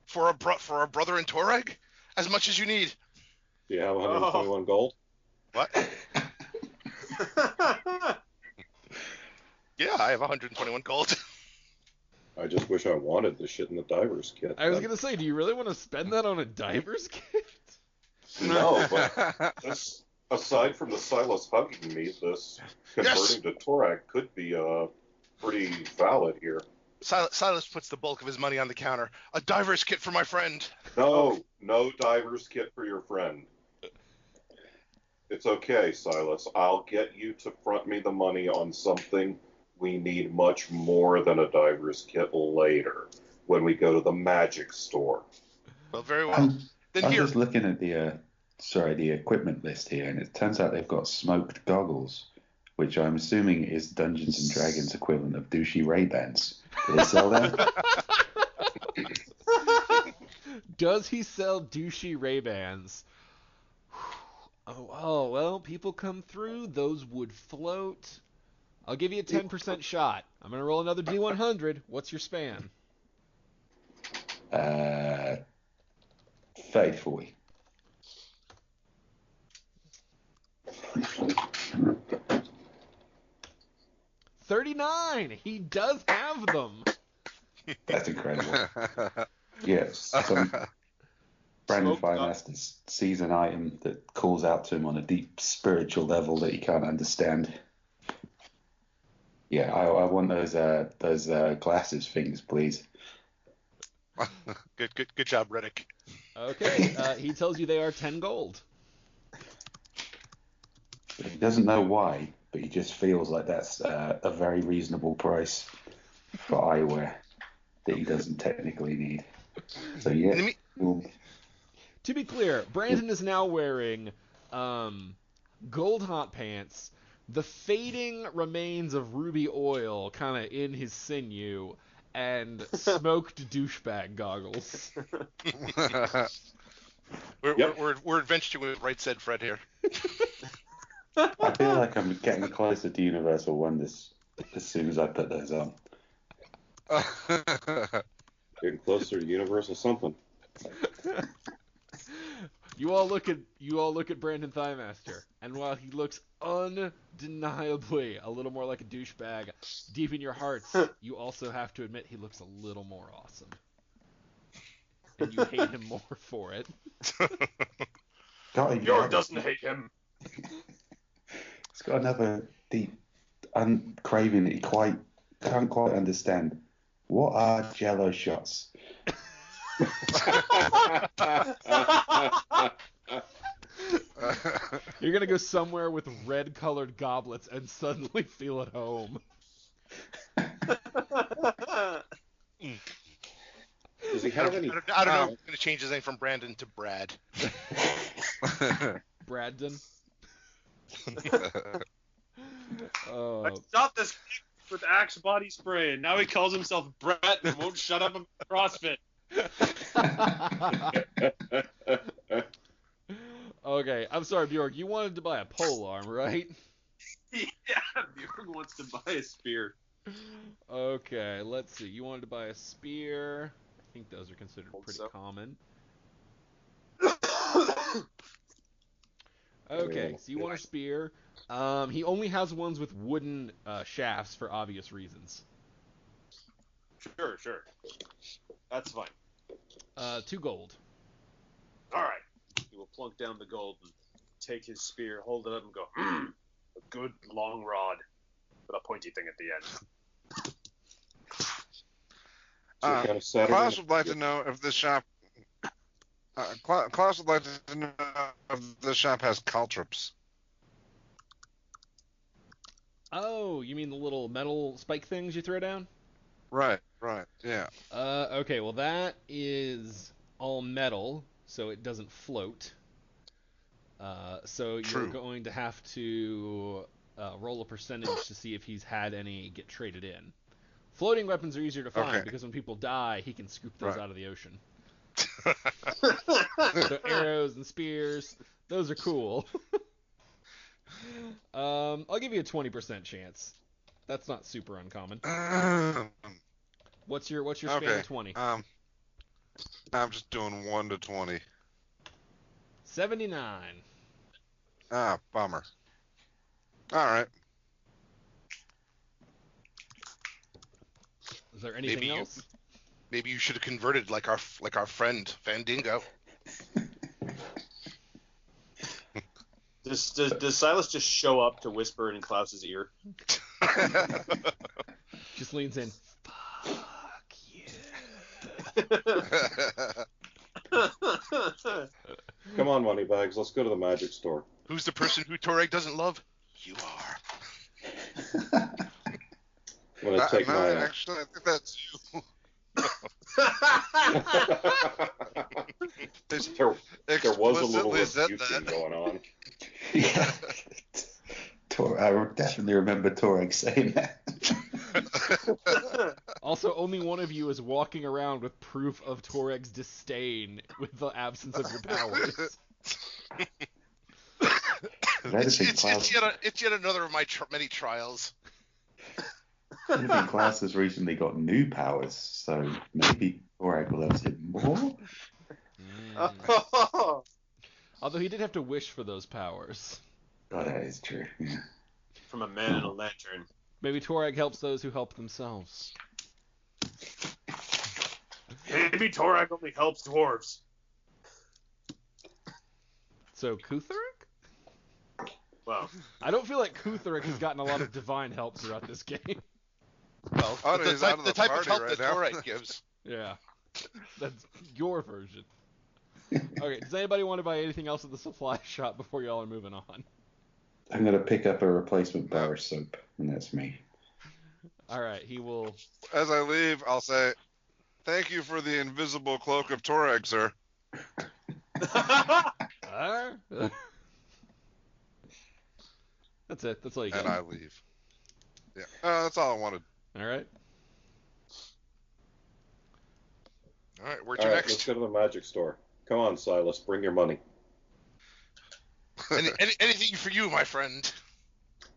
For a brother in Torag? As much as you need. Do you have 121 gold? What? Yeah, I have 121 gold. I just wish I wanted the shit in the diver's kit. I was going to say, do you really want to spend that on a diver's kit? No, but this, aside from the Silas hugging me, this converting to Torag could be pretty valid here. Silas puts the bulk of his money on the counter. A diver's kit for my friend. No diver's kit for your friend. It's okay, Silas. I'll get you to front me the money on something we need much more than a diver's kit later, when we go to the magic store. Well, very well. I'm Then here. just looking at the equipment list here, and it turns out they've got smoked goggles, which I'm assuming is Dungeons and Dragons equivalent of douchey Ray-Bans. Do they sell them? Does he sell douchey Ray-Bans? Oh, well, people come through. Those would float. I'll give you a 10% shot. I'm going to roll another D100. What's your span? 30-40. $39. He does have them. That's incredible. Yes. Brandon Firemaster sees an item that calls out to him on a deep spiritual level that he can't understand. Yeah, I want those glasses things, please. Good job, Riddick. Okay, he tells you they are 10 gold. He doesn't know why, but he just feels like that's a very reasonable price for eyewear that he doesn't technically need. So yeah. To be clear, Brandon is now wearing gold hot pants, the fading remains of ruby oil kind of in his sinew, and smoked douchebag goggles. We're adventuring with Right Said Fred here. I feel like I'm getting closer to Universal Wonders as soon as I put those on. Getting closer to Universal something. You all look at Brandon Thighmaster, and while he looks undeniably a little more like a douchebag, deep in your hearts, you also have to admit he looks a little more awesome. And you hate him more for it. Bjorn doesn't hate him. He's got another deep craving that he can't quite understand. What are Jello shots? You're gonna go somewhere with red-colored goblets and suddenly feel at home. Does he have any? I don't know. I'm going to change his name from Brandon to Brad. Bradden. Oh. I shot this with Axe body spray, and now he calls himself Brett and won't shut up about CrossFit. Okay, I'm sorry, Bjork. You wanted to buy a polearm, right? Yeah, Bjorn wants to buy a spear. Okay, let's see. You wanted to buy a spear. I think those are considered pretty common. Okay, so you want a spear. He only has ones with wooden shafts for obvious reasons. Sure. That's fine. 2 gold. All right. He will plunk down the gold and take his spear, hold it up, and go, a good long rod with a pointy thing at the end. Klaus would like to know if this shop. Klaus would like to know if this shop has caltrops. Oh, you mean the little metal spike things you throw down? Right, yeah. Okay, well that is all metal, so it doesn't float. So True. you're going to have to roll a percentage to see if he's had any get traded in. Floating weapons are easier to find because when people die, he can scoop those out of the ocean. So arrows and spears, those are cool. I'll give you a 20% chance. That's not super uncommon. What's your span of 20? I'm just doing 1 to 20. 79. Bummer. All right. Is there anything else? Maybe you should have converted like our friend Fandingo. Does Silas just show up to whisper in Klaus's ear? Just leans in. Fuck you. Come on, Moneybags. Let's go to the magic store. Who's the person who Toreg doesn't love? You are. I'm gonna take my. Actually, I think that's you. there was a little rebuking going on. Yeah. I definitely remember Torek saying that. Also, only one of you is walking around with proof of Toreg's disdain with the absence of your powers. It's yet another of my many trials. Maybe Klaus has recently got new powers, so maybe Torek loves him more. Although he did have to wish for those powers. Oh, that is true. Yeah. From a man in a lantern. Maybe Toreg helps those who help themselves. Maybe Toreg only helps dwarves. So Kutheric? Well, I don't feel like Kutheric has gotten a lot of divine help throughout this game. Well, the type of help that Toreg gives. Yeah. That's your version. Okay, does anybody want to buy anything else at the supply shop before y'all are moving on? I'm going to pick up a replacement bar of soap, and that's me. All right, he will... As I leave, I'll say, thank you for the invisible cloak of Toreg, sir. That's it. That's all you got. And I leave. Yeah, that's all I wanted. All right. All right, where to next? Let's go to the magic store. Come on, Silas, bring your money. Anything for you, my friend.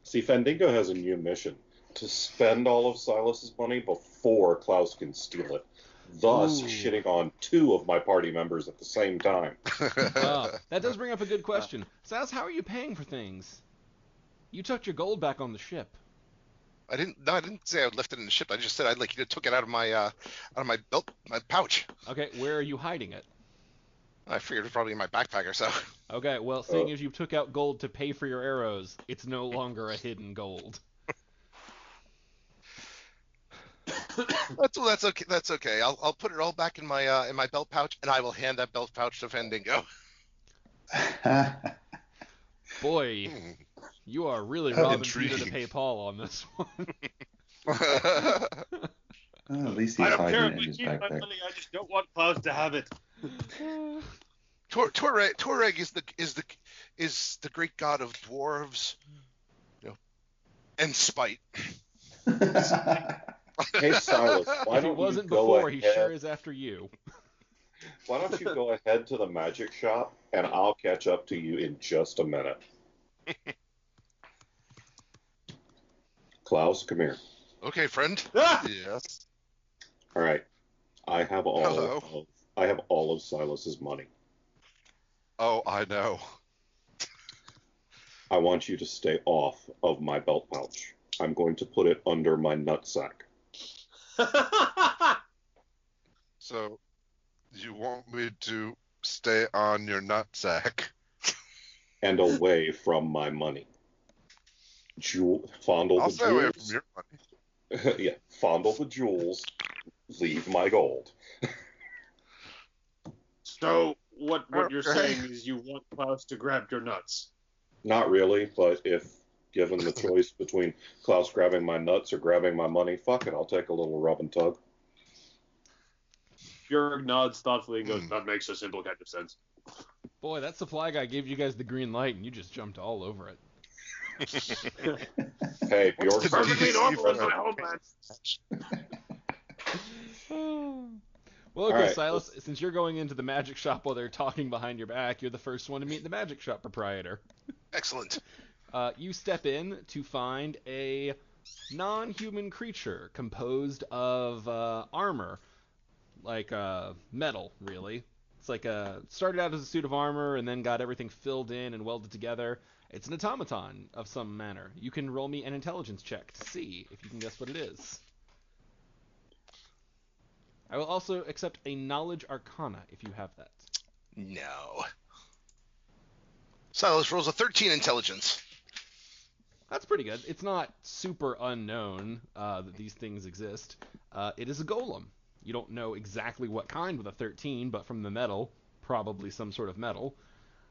See, Fandingo has a new mission: to spend all of Silas's money before Klaus can steal it, thus shitting on 2 of my party members at the same time. That does bring up a good question. Silas, how are you paying for things? You took your gold back on the ship. I didn't say I would lift it in the ship. I just said I took it out of my belt, my pouch. Okay, where are you hiding it? I figured it was probably in my backpack or so. Okay, well, seeing as you took out gold to pay for your arrows, it's no longer a hidden gold. That's okay. That's okay. I'll put it all back in my belt pouch, and I will hand that belt pouch to Fandingo. Boy, you are really robbing Peter to pay Paul on this one. At least I he's don't care hiding if it I in his keep my backpack. money. I just don't want Klaus to have it. Toreg is the great god of dwarves, and spite. Hey, Silas, why If he don't wasn't you go before, ahead? he sure is after you. Why don't you go ahead to the magic shop, and I'll catch up to you in just a minute. Klaus, come here. Okay, friend. Yes. All right, I have Hello. all of Silas's money. Oh, I know. I want you to stay off of my belt pouch. I'm going to put it under my nutsack. So, you want me to stay on your nutsack? And away from my money. Fondle I'll the stay away from jewels. your money. Yeah, fondle the jewels. Leave my gold. So what you're Okay. saying is you want Klaus to grab your nuts? Not really, but if given the choice between Klaus grabbing my nuts or grabbing my money, fuck it, I'll take a little rub and tug. Bjorg nods thoughtfully and goes, "That makes a simple kind of sense." Boy, that supply guy gave you guys the green light, and you just jumped all over it. Hey, What's Bjork's the Perfectly DC normal in for- my homeland. Well, okay, All right, Silas, since you're going into the magic shop while they're talking behind your back, you're the first one to meet the magic shop proprietor. Excellent. You step in to find a non-human creature composed of armor, like metal, really. It's like started out as a suit of armor and then got everything filled in and welded together. It's an automaton of some manner. You can roll me an intelligence check to see if you can guess what it is. I will also accept a knowledge arcana if you have that. No. Silas rolls a 13 intelligence. That's pretty good. It's not super unknown that these things exist. It is a golem. You don't know exactly what kind with a 13, but from the metal, probably some sort of metal.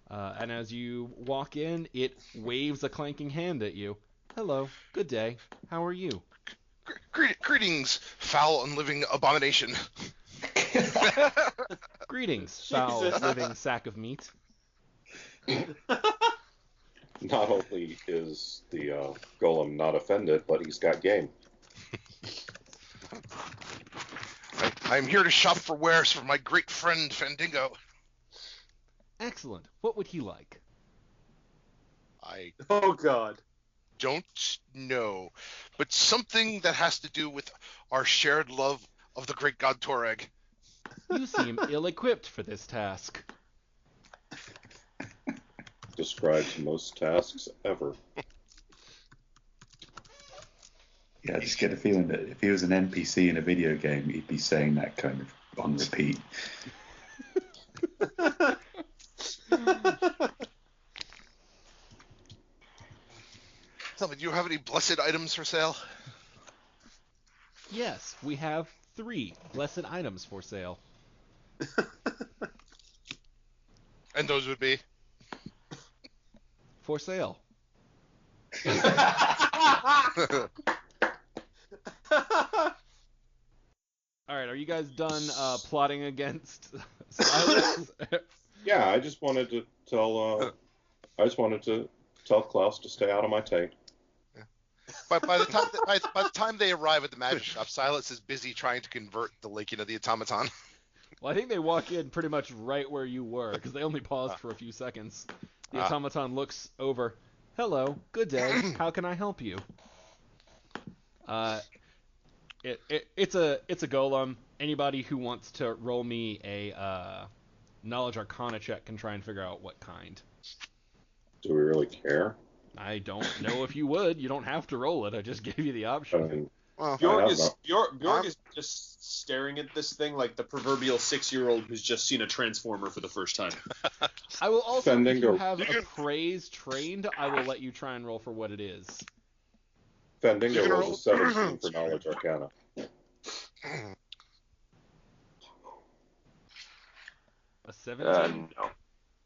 And as you walk in, it waves a clanking hand at you. Hello, good day. How are you? Greetings, foul and living abomination. Greetings, foul Jesus. living sack of meat. Not only is the golem not offended, but he's got game. I'm here to shop for wares for my great friend Fandingo. Excellent. What would he like? I Oh God. don't know, but something that has to do with our shared love of the great god Toreg. You seem ill-equipped for this task. Describes most tasks ever. Yeah, I just get the feeling that if he was an NPC in a video game, he'd be saying that kind of on repeat. Tell me, do you have any blessed items for sale? Yes, we have 3 blessed items for sale. And those would be? For sale. Alright, are you guys done plotting against Silas? Yeah, I just wanted to tell Klaus to stay out of my taint. But by the time they arrive at the magic shop, Silas is busy trying to convert the the automaton. Well, I think they walk in pretty much right where you were, because they only paused for a few seconds. The automaton looks over. Hello, good day. How can I help you? It's a golem. Anybody who wants to roll me a knowledge arcana check can try and figure out what kind. Do we really care? I don't know if you would. You don't have to roll it. I just gave you the I option. mean, Well, Bjorg is just staring at this thing like the proverbial 6-year-old who's just seen a transformer for the first time. I will also, if you Fendingo. have appraise trained, I will let you try and roll for what it is. Fendingo You can rolls a roll- 17 for knowledge arcana. A 17? No.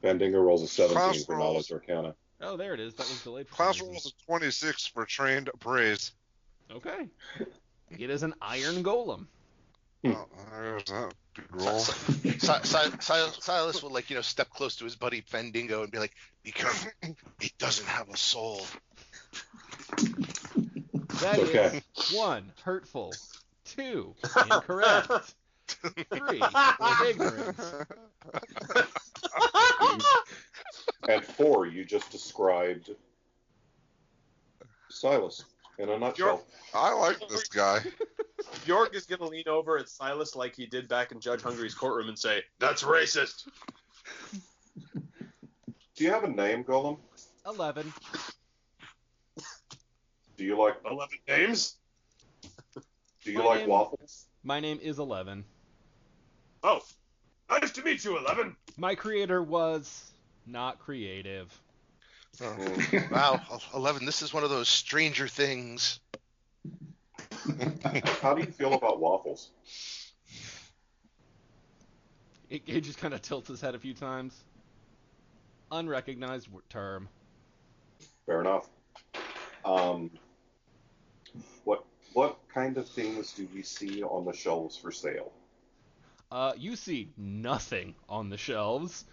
Fendingo rolls a 17 Klaus for rolls- knowledge arcana. Oh, there it is. That was delayed for Klaus some rolls reason. a 26 for trained appraise. Okay. It is an iron golem. Oh, there's that good roll. Silas will step close to his buddy Fandingo and be like, "Be careful, it doesn't have a soul." That Okay. is 1, hurtful. 2, incorrect. 3, ignorance. And 4, you just described Silas in a nutshell. I like this guy. Bjorg is going to lean over at Silas like he did back in Judge Hungary's courtroom and say, "That's racist." Do you have a name, Golem? 11. Do you like 11 names? Do you like waffles? My name is 11. Oh, nice to meet you, 11. My creator was not creative. Oh, wow, 11. This is one of those Stranger Things. How do you feel about waffles? It just kind of tilts his head a few times. Unrecognized term. Fair enough. Um, what kind of things do we see on the shelves for sale? You see nothing on the shelves,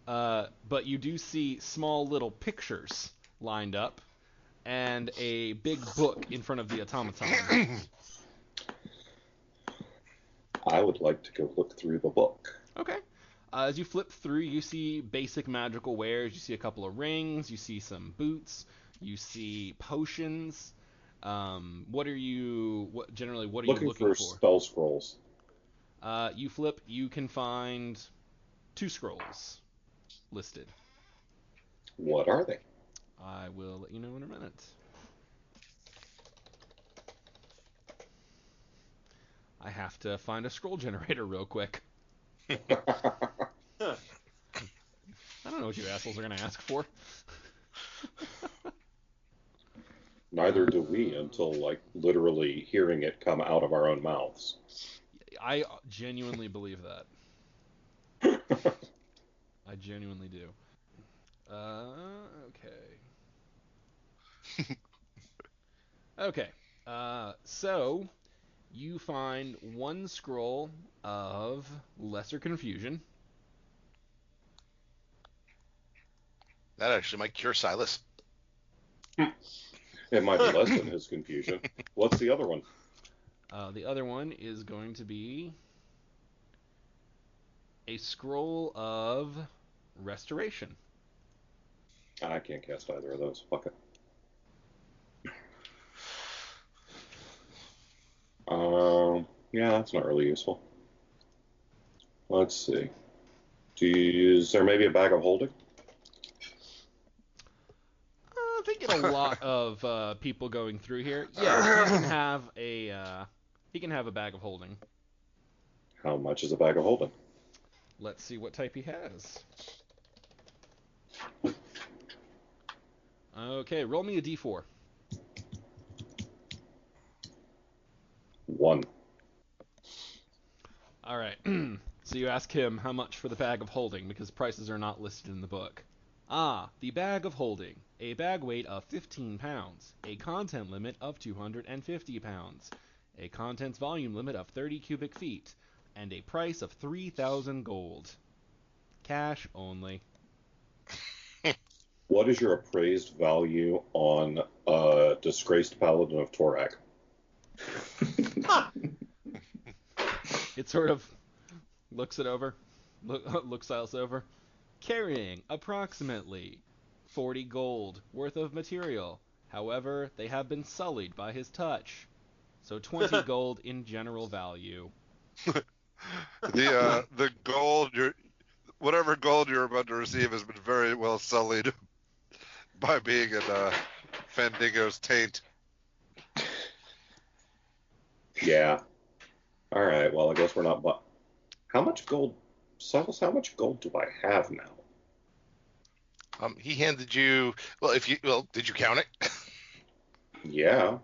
but you do see small little pictures lined up and a big book in front of the automaton. I would like to go look through the book. Okay. As you flip through, you see basic magical wares. You see a couple of rings. You see some boots. You see potions. What are you? What are you looking for? Spell scrolls. You flip. You can find 2 scrolls listed. What are they? I will let you know in a minute. I have to find a scroll generator real quick. I don't know what you assholes are going to ask for. Neither do we until, like, literally hearing it come out of our own mouths. I genuinely believe that. I genuinely do. Okay. Okay. So you find 1 scroll of Lesser Confusion. That actually might cure Silas. It might be less than his confusion. What's the other one? The other one is going to be a scroll of Restoration. I can't cast either of those. Fuck it. Yeah, that's not really useful. Let's see. Is there maybe a bag of holding? I think a lot of people going through here. Yeah, he can have a bag of holding. How much is a bag of holding? Let's see what type he has. Okay, roll me a d4. 1. All right. So you ask him how much for the bag of holding because prices are not listed in the book. Ah, the bag of holding. A bag weight of 15 pounds. A content limit of 250 pounds. A contents volume limit of 30 cubic feet. And a price of 3,000 gold. Cash only. What is your appraised value on a disgraced paladin of Torak? It sort of looks Silas over. Carrying approximately 40 gold worth of material. However, they have been sullied by his touch. So 20 gold in general value. The gold whatever gold you're about to receive has been very well sullied by being in Fandango's taint. Yeah. All right. Well, I guess we're not. How much gold, Silas? How much gold do I have now? He handed you. Did you count it? Yeah.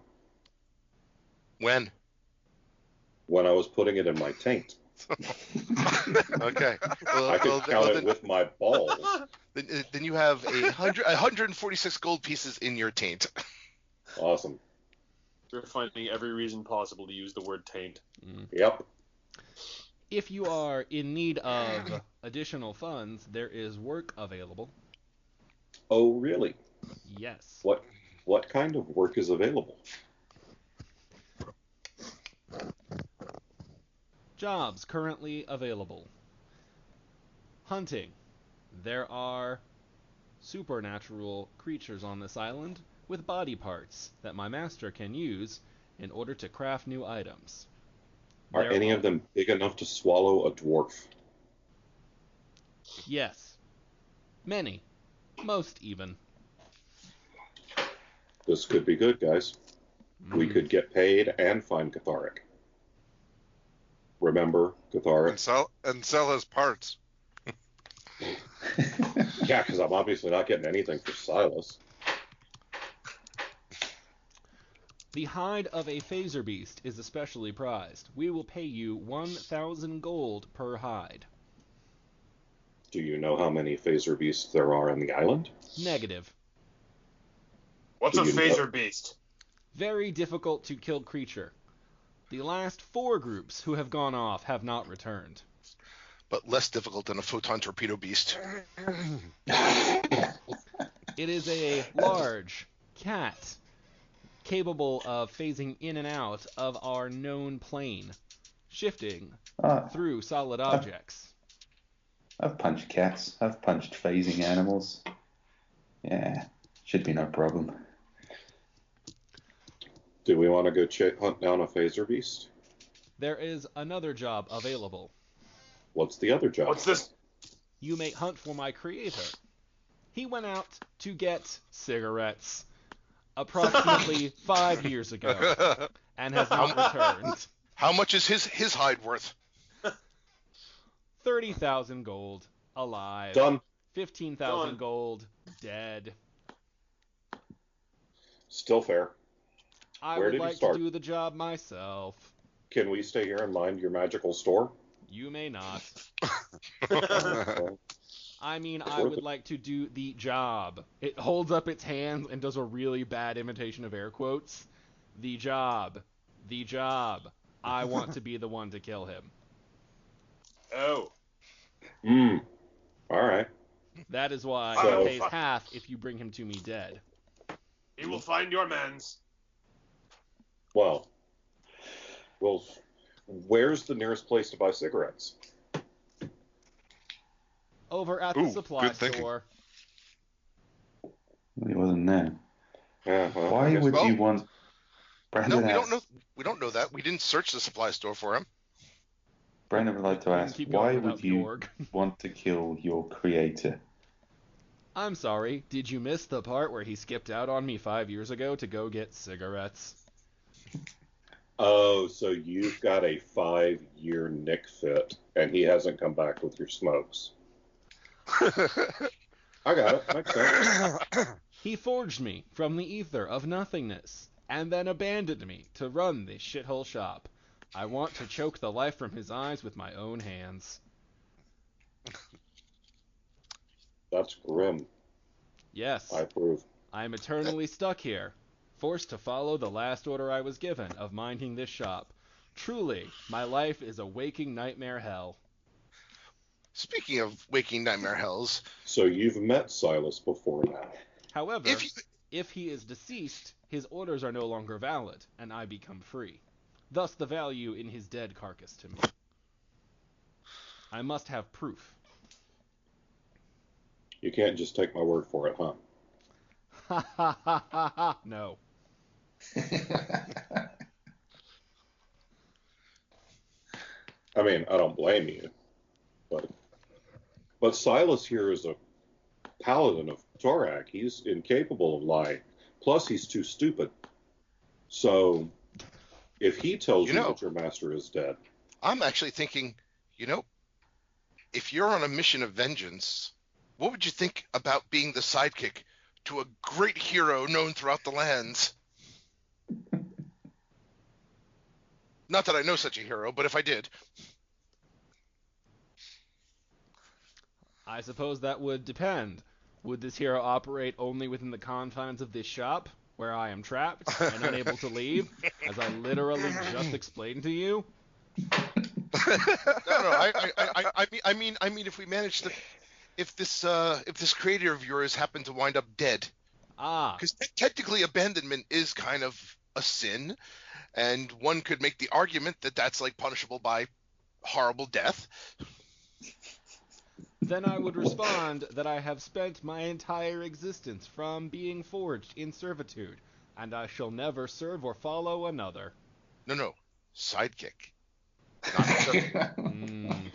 When? When I was putting it in my taint. Okay. I could count it with my balls. Then you have 146 gold pieces in your taint. Awesome. We're finding every reason possible to use the word taint. Yep. If you are in need of additional funds, there is work available. Oh, really? Yes. What kind of work is available? Jobs currently available. Hunting. There are supernatural creatures on this island with body parts that my master can use in order to craft new items. Are any of them big enough to swallow a dwarf? Yes. Many. Most even. This could be good, guys. We could get paid and find Catharic. Remember, Catharic? And sell his parts. Yeah, because I'm obviously not getting anything for Silas. The hide of a phaser beast is especially prized. We will pay you 1,000 gold per hide. Do you know how many phaser beasts there are on the island? Negative. What's Do a you know- phaser beast? Very difficult to kill creature. The last 4 groups who have gone off have not returned. But less difficult than a photon torpedo beast. It is a large cat capable of phasing in and out of our known plane, shifting through solid objects. I've punched cats. I've punched phasing animals. Yeah, should be no problem. Do we want to go hunt down a phaser beast? There is another job available. What's the other job? What's this? You may hunt for my creator. He went out to get cigarettes approximately 5 years ago and has not returned. How much is his hide worth? 30,000 gold, alive. Done. 15,000 Done. gold, dead. Still fair. I Where would did you like to start? do the job myself. Can we stay here and mind your magical store? You may not. Okay. I mean, I would like to do the job. It holds up its hands and does a really bad imitation of air quotes. The job. The job. I want to be the one to kill him. Oh. All right. That is why So- he pays half if you bring him to me dead. He will find your mans. Well, where's the nearest place to buy cigarettes? Over at the Ooh, supply good thinking. store. It wasn't there. Yeah, well, I Why guess- would Well, you want No, Brandon? we don't know. We don't know that. We didn't search the supply store for him. Brandon would like to We can ask, keep why going would without you Bjorg. want to kill your creator? I'm sorry, did you miss the part where he skipped out on me 5 years ago to go get cigarettes? Oh, so you've got a 5-year Nick fit, and he hasn't come back with your smokes. I got it. Makes sense. He forged me from the ether of nothingness, and then abandoned me to run this shithole shop. I want to choke the life from his eyes with my own hands. That's grim. Yes, I approve. I am eternally stuck here, forced to follow the last order I was given of minding this shop. Truly, my life is a waking nightmare hell. Speaking of waking nightmare hells, So you've met Silas before now. However, if you, if he is deceased, his orders are no longer valid, and I become free. Thus the value in his dead carcass to me. I must have proof. You can't just take my word for it, huh? Ha ha ha ha ha. No. I mean, I don't blame you, but Silas here is a paladin of Torak. He's incapable of lying. Plus, he's too stupid. So, if he tells You you, know- that your master is dead, I'm actually thinking, if you're on a mission of vengeance, what would you think about being the sidekick to a great hero known throughout the lands? Not that I know such a hero, but if I did. I suppose that would depend. Would this hero operate only within the confines of this shop, where I am trapped and unable to leave, as I literally just explained to you? No. I mean, if we manage to, if this creator of yours happened to wind up dead, Ah, because technically abandonment is kind of a sin, and one could make the argument that that's like punishable by horrible death. then I would respond that I have spent my entire existence from being forged in servitude, and I shall never serve or follow another. No, sidekick. Not servant.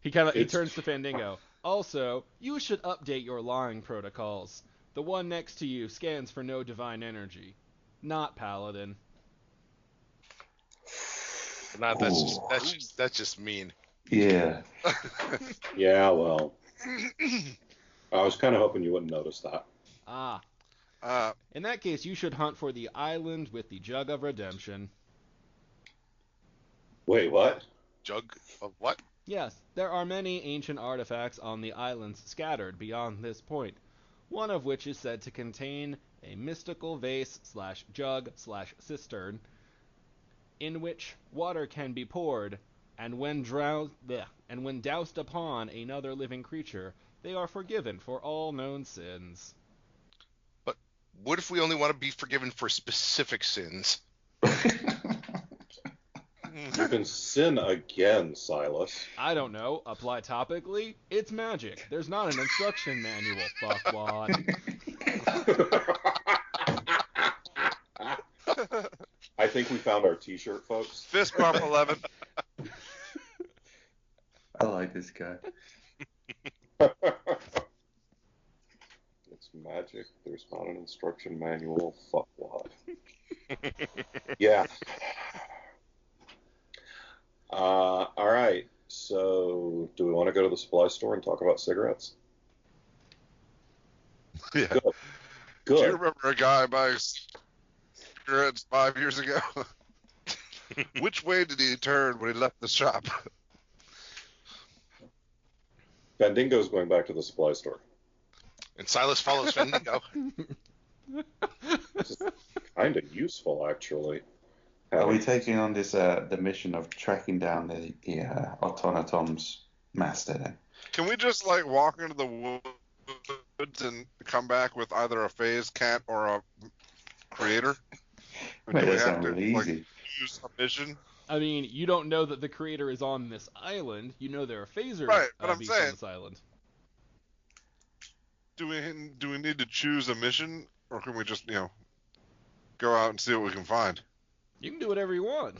He It's- turns to Fandango. Also, you should update your lying protocols. The one next to you scans for no divine energy. Not paladin. Nah, that's just mean. Yeah. Yeah, well, I was kind of hoping you wouldn't notice that. Ah. Uh, In that case, you should hunt for the island with the Jug of Redemption. Wait, what? Jug of what? Yes, there are many ancient artifacts on the islands scattered beyond this point, one of which is said to contain a mystical vase/jug/cistern in which water can be poured, and when doused upon another living creature, they are forgiven for all known sins. But what if we only want to be forgiven for specific sins? You can sin again, Silas. I don't know, apply topically? It's magic. There's not an instruction manual, fuckwad. I think we found our t-shirt, folks. Fist bump 11. I like this guy. It's magic. There's not an instruction manual. Fuck what? Yeah. All right. So, do we want to go to the supply store and talk about cigarettes? Yeah. Good. Do you Good. remember a guy buying cigarettes 5 years ago? Which way did he turn when he left the shop? Fandingo's going back to the supply store. And Silas follows Fendigo. This is kind of useful, actually. Are we taking on this the mission of tracking down the Automaton's master then? Can we just like walk into the woods and come back with either a phase cat or a creator? Or Mate, do we that have sounds to really like easy. use a mission? I mean, you don't know that the creator is on this island. You know there are phaser Right, but I'm beasts on saying- this island. Do we need to choose a mission, or can we just go out and see what we can find? You can do whatever you want.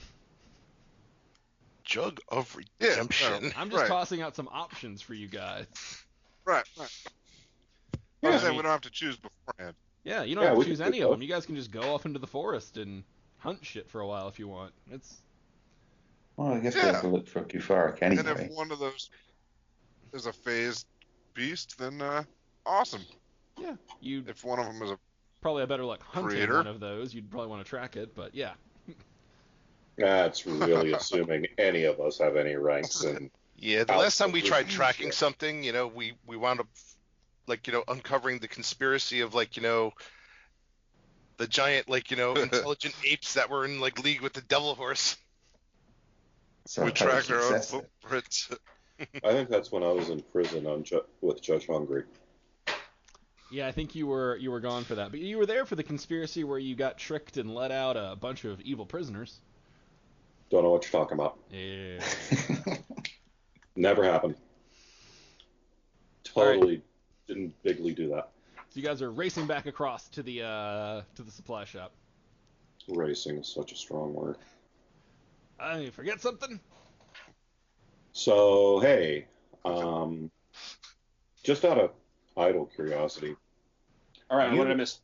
Jug of Yeah, Redemption. I'm just Right. tossing out some options for you guys. Right. Yeah, I'm I saying mean- we don't have to choose beforehand. Yeah, you don't Yeah, have we to choose could do any of both. them. You guys can just go off into the forest and hunt shit for a while if you want. It's Well, I guess we Yeah. have to look for a Kufarik And anyway. if one of those is a phased beast, then awesome. yeah, you If one of them is a probably have better luck hunting Creator? one of those. You'd probably want to track it, but yeah. That's really assuming any of us have any ranks in. Yeah, the Out last time for we tried review tracking shit. something, we wound up uncovering the conspiracy of the giant intelligent apes that were in league with the devil horse. So we I probably tracked our own success it. footprints. I think that's when I was in prison with Judge Hungry. Yeah, I think you were gone for that. But you were there for the conspiracy where you got tricked and let out a bunch of evil prisoners. Don't know what you're talking about. Yeah. Never happened. Totally didn't bigly do that. So you guys are racing back across to the supply shop. Racing is such a strong word. I forget something? So, hey, just out of idle curiosity, All right, what did I miss?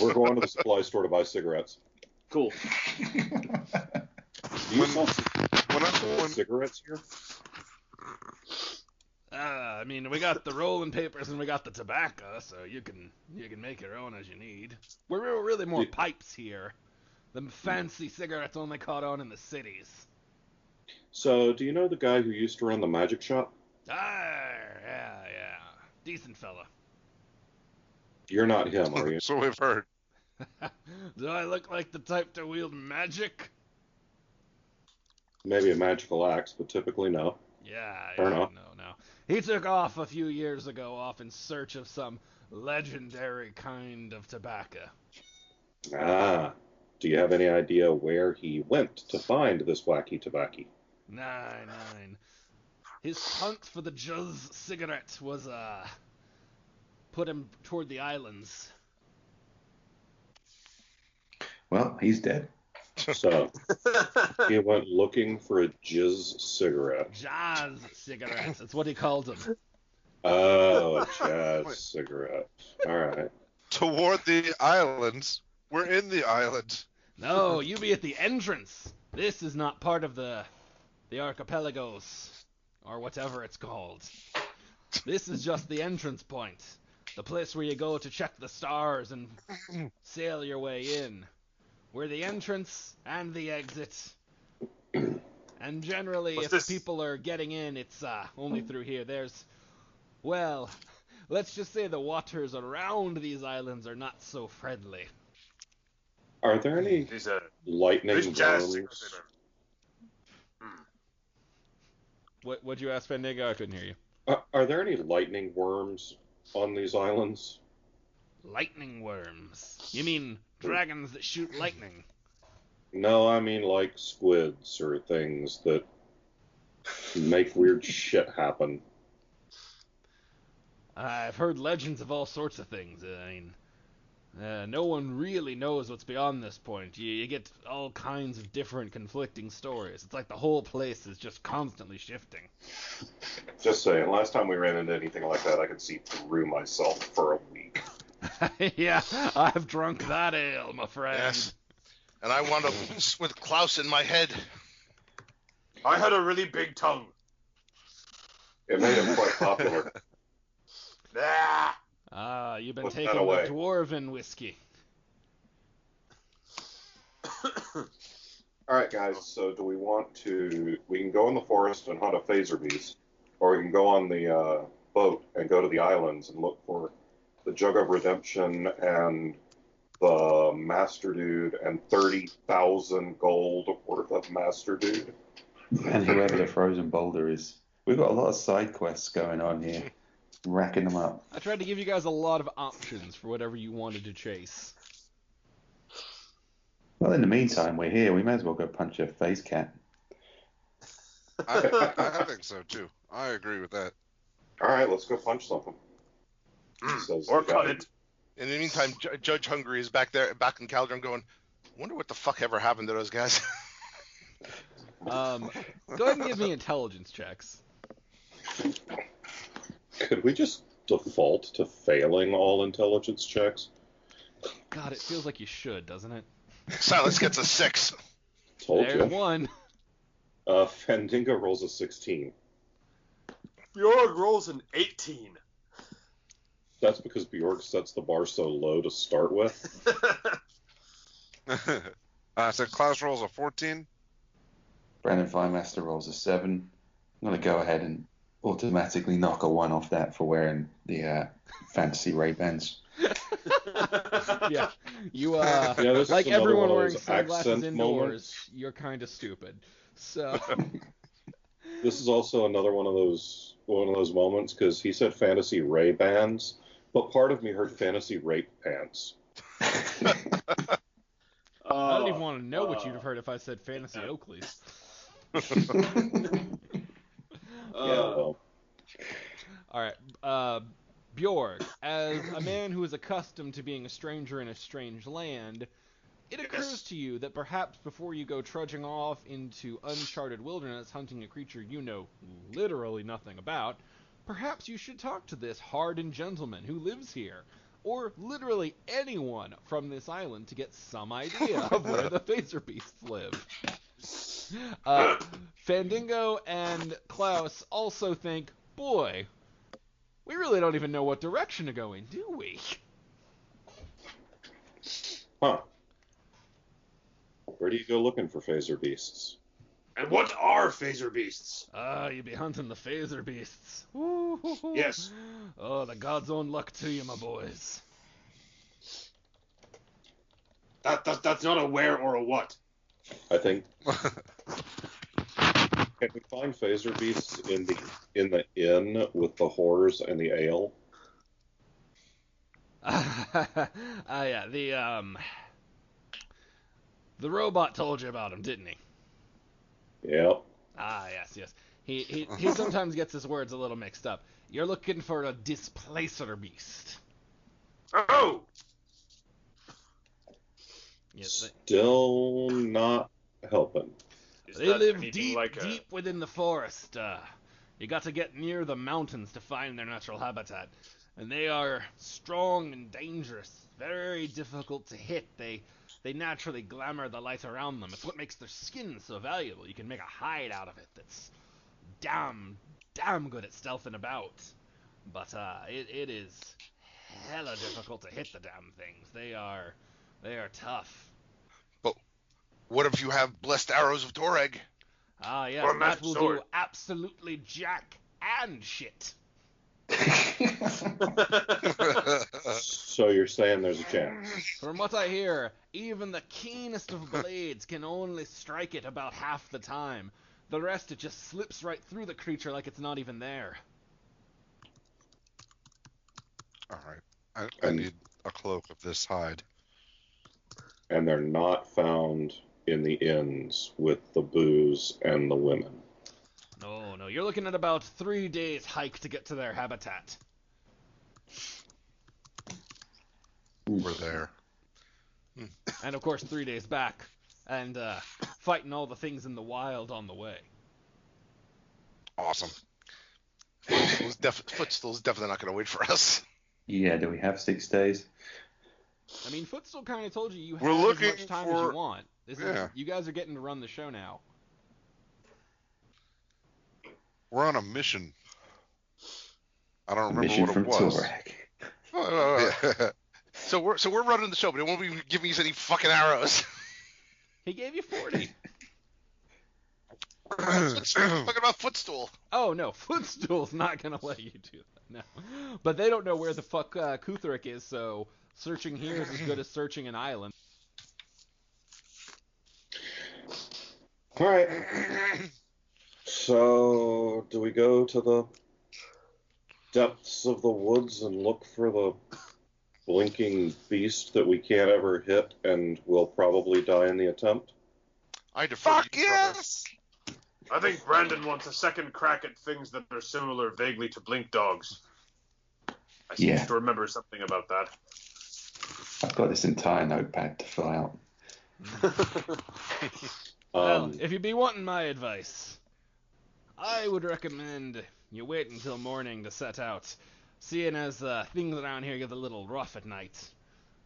we're going to the supply store to buy cigarettes. Cool. Do you sell cigarettes here? I mean, we got the rolling papers and we got the tobacco, so you can make your own as you need. We're really more pipes here. Them fancy cigarettes only caught on in the cities. So, do you know the guy who used to run the magic shop? Yeah. Decent fella. You're not him, are you? So we've heard. Do I look like the type to wield magic? Maybe a magical axe, but typically no. Yeah, Fair enough. no. He took off a few years ago, off in search of some legendary kind of tobacco. Ah, do you have any idea where he went to find this wacky tobacco? Nine. His hunt for the Juz cigarette was, put him toward the islands. Well, he's dead. So, he went looking for a jizz cigarette. Jazz cigarettes, that's what he called them. Oh, a jazz cigarette. All right. Toward the islands. We're in the island. No, you be at the entrance. This is not part of the archipelagos, or whatever it's called. This is just the entrance point. The place where you go to check the stars and sail your way in. We're the entrance and the exit. And generally, What's if this? people are getting in, it's only through here. Well, let's just say the waters around these islands are not so friendly. Are there any These lightning jazz worms? What'd you ask, Fandango? I couldn't hear you. Are there any lightning worms on these islands? Lightning worms. You mean dragons that shoot lightning? No, I mean like squids or things that make weird shit happen. I've heard legends of all sorts of things. No one really knows what's beyond this point. You get all kinds of different conflicting stories. It's like the whole place is just constantly shifting. Just saying, last time we ran into anything like that, I could see through myself for a week. Yeah, I've drunk that ale, my friend. Yes. And I wound up with Klaus in my head. I had a really big tongue. It made him quite popular. You've been Put that taking the away. dwarven whiskey. All right, guys, so do we want to... We can go in the forest and hunt a phaser beast, or we can go on the boat and go to the islands and look for the Jug of Redemption and the Master Dude and 30,000 gold worth of Master Dude. And whoever the frozen boulder is. We've got a lot of side quests going on here. Racking them up. I tried to give you guys a lot of options for whatever you wanted to chase. Well, in the meantime, we're here. We may as well go punch a phase cat. I think so, too. I agree with that. All right, let's go punch something. Says Or the cut guy. it. In the meantime, Judge Hungry is back in Caldron going, wonder what the fuck ever happened to those guys. Go ahead and give me intelligence checks. Could we just default to failing all intelligence checks? God, it feels like you should, doesn't it? Silas gets a 6. Told There's you. one. Fandingo rolls a 16. Bjorg rolls an 18. That's because Bjork sets the bar so low to start with. So Klaus rolls a 14. Brandon Firemaster rolls a 7. I'm going to go ahead and automatically knock a 1 off that for wearing the fantasy Ray-Bans. Yeah, you this like is another everyone one of wearing those sunglasses accent indoors, moments. you're kind of stupid. So This is also another one of those moments because he said fantasy Ray Bans, but part of me heard fantasy rape pants. I don't even want to know what you'd have heard if I said fantasy Oakleys. Well, All right, Bjorg, as a man who is accustomed to being a stranger in a strange land, it occurs to you that perhaps before you go trudging off into uncharted wilderness hunting a creature you know literally nothing about, perhaps you should talk to this hardened gentleman who lives here, or literally anyone from this island to get some idea of where the phaser beasts live. Fandingo and Klaus also think, boy, we really don't even know what direction to go in, do we? huh. Where do you go looking for phaser beasts? And what are phaser beasts? You be hunting the phaser beasts. Woo-hoo-hoo. Yes. Oh, the God's own luck to you, my boys. That's not a where or a what. I think. Can we find phaser beasts in the inn with the whores and the ale? Yeah, the robot told you about him, didn't he? Yep. Yes. He sometimes gets his words a little mixed up. You're looking for a displacer beast. Oh! Yes, Still not helping. Is they that live anything deep, like deep within the forest. You got to get near the mountains to find their natural habitat. And they are strong and dangerous, very difficult to hit. They naturally glamour the light around them. It's what makes their skin so valuable. You can make a hide out of it that's damn good at stealthing about. But it is hella difficult to hit the damn things. They are tough. But what if you have blessed arrows of Toreg? Ah, yes, Or a that magic will sword. do absolutely jack and shit. So you're saying there's a chance? From what I hear, even the keenest of blades can only strike it about half the time. The rest, it just slips right through the creature like it's not even there. All right. I And- need a cloak of this hide. And they're not found in the inns with the booze and the women. No, you're looking at about 3 days hike to get to their habitat. We're there. And of course 3 days back, and fighting all the things in the wild on the way. Awesome. Footstool's definitely not going to wait for us. Yeah, do we have 6 days? I mean, Footstool kind of told you We're have as looking much time as for- you want. Yeah. You guys are getting to run the show now. We're on a mission. I don't A remember mission what from it was. Torag. So we're running the show, but it won't be giving us any fucking arrows. He gave you 40. Talking about Footstool. Oh, no, Footstool's not going to let you do that, no. But they don't know where the fuck Kuthric is, so searching here is as good as searching an island. All right. So, do we go to the depths of the woods and look for the blinking beast that we can't ever hit and will probably die in the attempt? I defer Fuck to you, brother. yes! I think Brandon wants a second crack at things that are similar vaguely to blink dogs. I seem Yeah. to remember something about that. I've got this entire notepad to fill out. Well, if you be wanting my advice, I would recommend you wait until morning to set out, seeing as things around here get a little rough at night.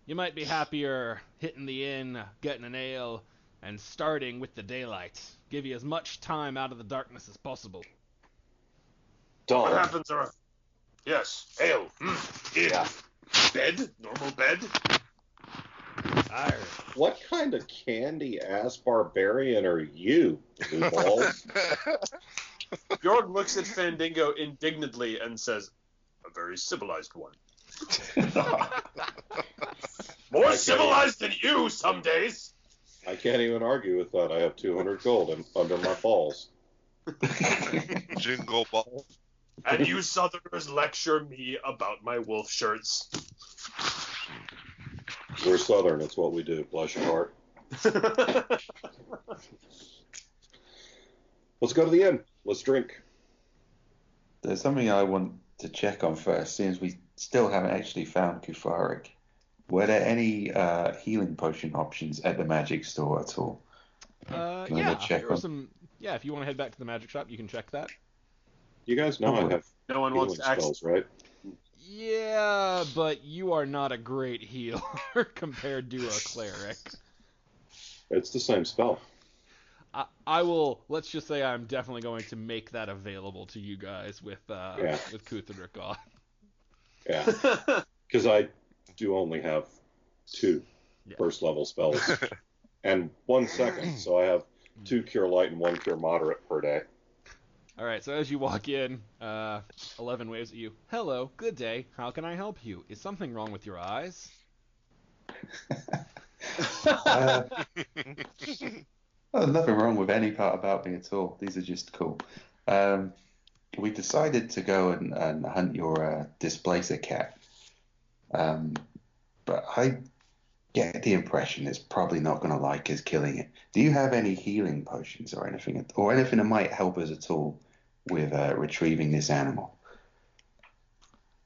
You might be happier hitting the inn, getting an ale, and starting with the daylight. Give you as much time out of the darkness as possible. What Dawn. happens around? Yes, ale. Yeah. Bed? Normal bed? Aye. What kind of candy-ass barbarian are you, blue balls? Bjorg looks at Fandango indignantly and says, a very civilized one. More Okay. civilized than you some days. I can't even argue with that. I have 200 gold under my balls. Jingle ball. And you southerners lecture me about my wolf shirts. We're Southern. It's what we do. Bless your heart. Let's go to the inn. Let's drink. There's something I want to check on first, since we still haven't actually found Kufarik. Were there any healing potion options at the magic store at all? Can I go Yeah, check there were on- some. Yeah, if you want to head back to the magic shop, you can check that. You guys know I have No one healing wants to act. spells, right? Yeah, but you are not a great healer compared to a cleric. It's the same spell. I will. Let's just say I'm definitely going to make that available to you guys with Kuthric on. Yeah. Because I do only have 2 Yeah. first level spells and 1 second, so I have 2 cure light and 1 cure moderate per day. All right. So as you walk in, 11 waves at you. Hello. Good day. How can I help you? Is something wrong with your eyes? Oh, nothing wrong with any part about me at all. These are just cool. We decided to go and hunt your displacer cat. But I get the impression it's probably not going to like us killing it. Do you have any healing potions or anything that might help us at all with retrieving this animal?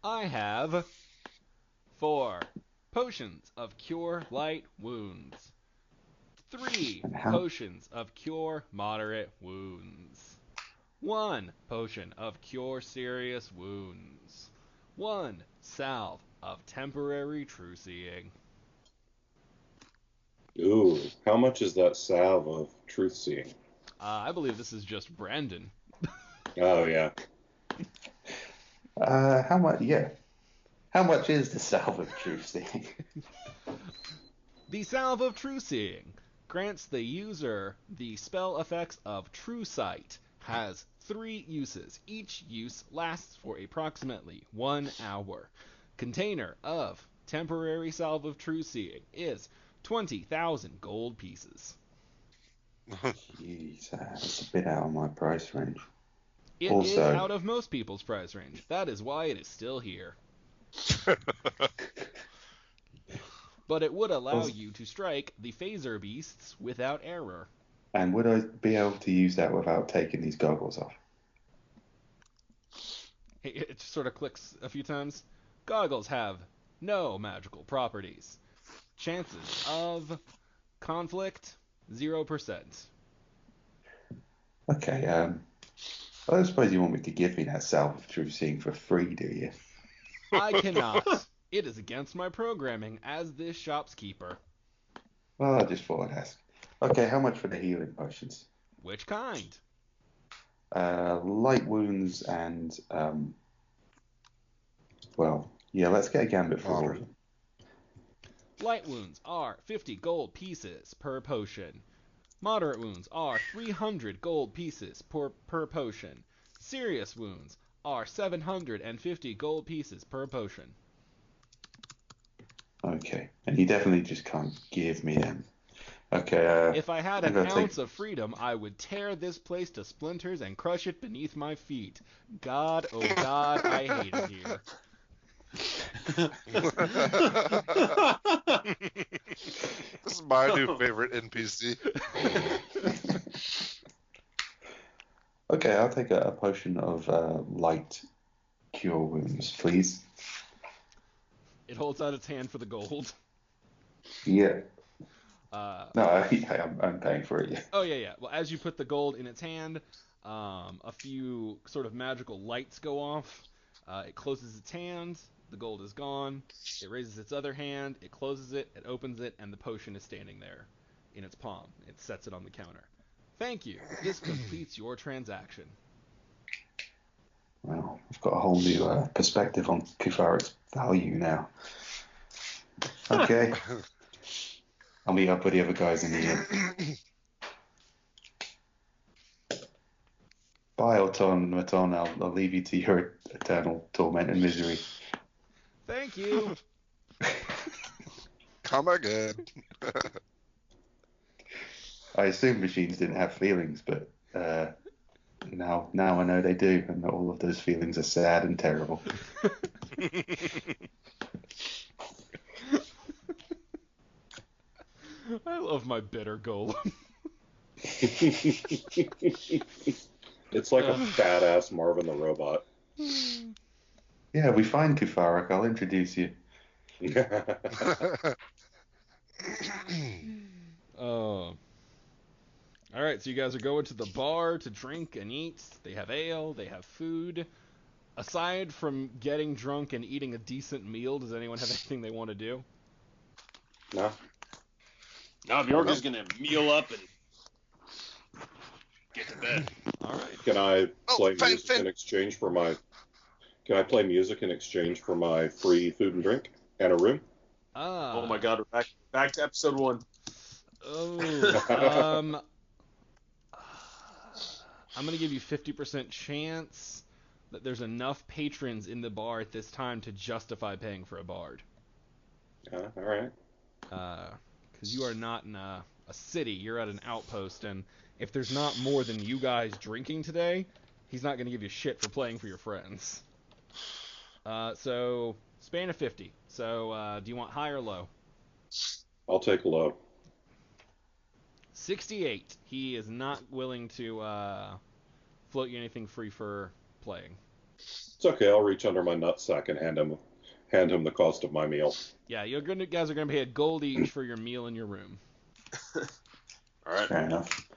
I have 4 potions of cure light wounds. 3 And how- potions of cure moderate wounds. 1 potion of cure serious wounds, 1 salve of temporary true seeing. Ooh, how much is that salve of truth seeing? I believe this is just Brandon. Oh, yeah. How much? Yeah. How much is the salve of truth seeing? The salve of true seeing grants the user the spell effects of true sight, has 3 uses. Each use lasts for approximately 1 hour. Container of temporary salve of true seeing is 20,000 gold pieces. Jeez, that's a bit out of my price range. It is Also, out of most people's price range. That is why it is still here. But it would allow you to strike the phaser beasts without error. and would I be able to use that without taking these goggles off? It sort of clicks a few times. Goggles have no magical properties. Chances of conflict, 0%. Okay, I don't suppose you want me to give me that salve of truth seeing for free, do you? I cannot. It is against my programming as this shop's keeper. Well, I just thought I'd ask. Okay, how much for the healing potions? Which kind? Light wounds and, well, yeah, let's get a gambit for all of Moderate. them. Light wounds are 50 gold pieces per potion. Moderate wounds are 300 gold pieces per potion. Serious wounds are 750 gold pieces per potion. Okay, and you definitely just can't give me them. Okay, If I had I'm an gonna ounce take. of freedom, I would tear this place to splinters and crush it beneath my feet. God, oh God, I hate it here. This is my new favorite NPC. Okay, I'll take a potion of light cure wounds, please. It holds out its hand for the gold. Yeah. Uh, No, I'm paying for it. Yeah. oh, yeah. Well, as you put the gold in its hand, a few sort of magical lights go off. It closes its hand. The gold is gone. It raises its other hand. It closes it. It opens it, and the potion is standing there in its palm. It sets it on the counter. Thank you. This completes your transaction. Well, I've got a whole new perspective on Kufarik's value now. Okay. I'll meet up with the other guys in the inn. Bye, Oton, Maton. I'll leave you to your eternal torment and misery. Thank you. Come again. I assumed machines didn't have feelings, but now I know they do, and all of those feelings are sad and terrible. I love my bitter golem. It's like a fat ass Marvin the robot. Yeah, we find Kufarik. I'll introduce you. Oh. All right, so you guys are going to the bar to drink and eat. They have ale, they have food. Aside from getting drunk and eating a decent meal, does anyone have anything they want to do? No. No, Bjork gonna meal up and get to bed. All right. Can I play Finn, music Finn. in exchange for my? Can I play music in exchange for my free food and drink and a room? Oh my God, we're back to episode 1. Oh, I'm gonna give you 50% chance that there's enough patrons in the bar at this time to justify paying for a bard. All right. Because you are not in a city, you're at an outpost, and if there's not more than you guys drinking today, he's not gonna give you shit for playing for your friends. So span of 50. So do you want high or low? I'll take low. 68. He is not willing to float you anything free for playing. It's okay. I'll reach under my nutsack and hand him the cost of my meal. Yeah, you guys are gonna pay a gold each for your meal in your room. All right. Fair enough.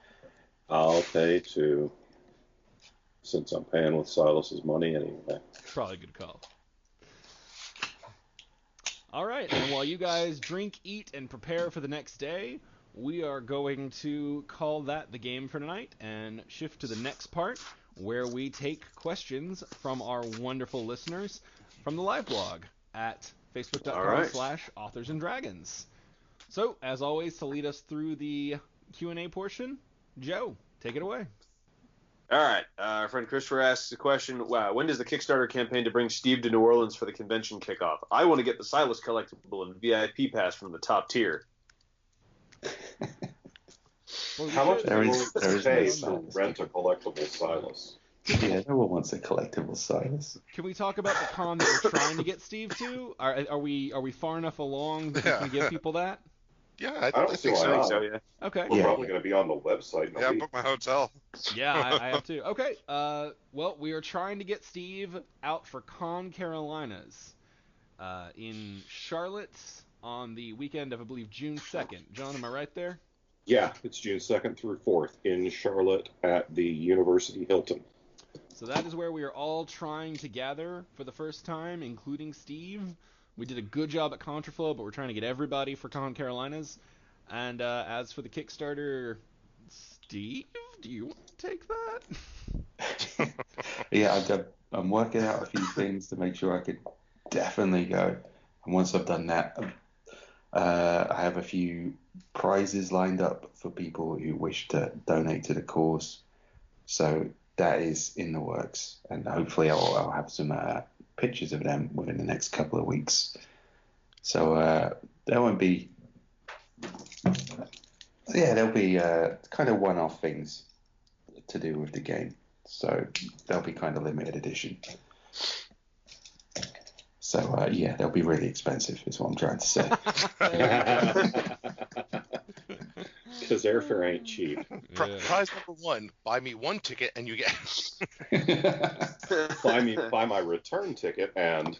I'll pay 2. since I'm paying with Silas's money anyway. Probably a good call. All right, and while you guys drink, eat, and prepare for the next day, we are going to call that the game for tonight and shift to the next part where we take questions from our wonderful listeners from the live blog at facebook.com/authorsanddragons. So, as always, to lead us through the Q&A portion, Joe, take it away. All right. Our friend Christopher asks a question. Wow, when does the Kickstarter campaign to bring Steve to New Orleans for the convention kick off? I want to get the Silas collectible and VIP pass from the top tier. Well, How much There will is it no pay to Silas. rent a collectible Silas? Yeah, no one wants a collectible Silas. Can we talk about the con that we're trying to get Steve to? Are we far enough along that we can give people that? Yeah, I don't see think why so. I think not. so, yeah. Okay. We're Yeah. probably going to be on the website in a Yeah, week. book my hotel. Yeah, I have to. Okay. Well, we are trying to get Steve out for Con Carolinas in Charlotte on the weekend of, I believe, June 2nd. John, am I right there? Yeah, it's June 2nd through 4th in Charlotte at the University Hilton. So that is where we are all trying to gather for the first time, including Steve. We did a good job at Contraflow, but we're trying to get everybody for Con Carolinas. And as for the Kickstarter, Steve, do you want to take that? Yeah, I'm working out a few things to make sure I could definitely go. And once I've done that, I have a few prizes lined up for people who wish to donate to the cause. So that is in the works. And hopefully I'll have some pictures of them within the next couple of weeks. So there won't be... Yeah, there'll be kind of one-off things to do with the game. So they'll be kind of limited edition. So yeah, they'll be really expensive is what I'm trying to say. Because airfare ain't cheap. Yeah. Prize number one: buy me one ticket and you get. Buy my return ticket and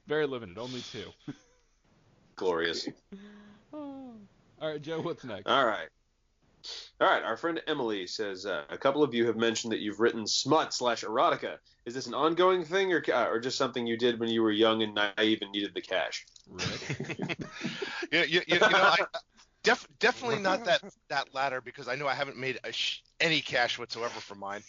Very limited, only 2. Glorious. All right, Joe, what's next? All right. Our friend Emily says, a couple of you have mentioned that you've written smut/erotica. Is this an ongoing thing or just something you did when you were young and naive and needed the cash? Rick? Definitely not that latter, because I know I haven't made any cash whatsoever from mine.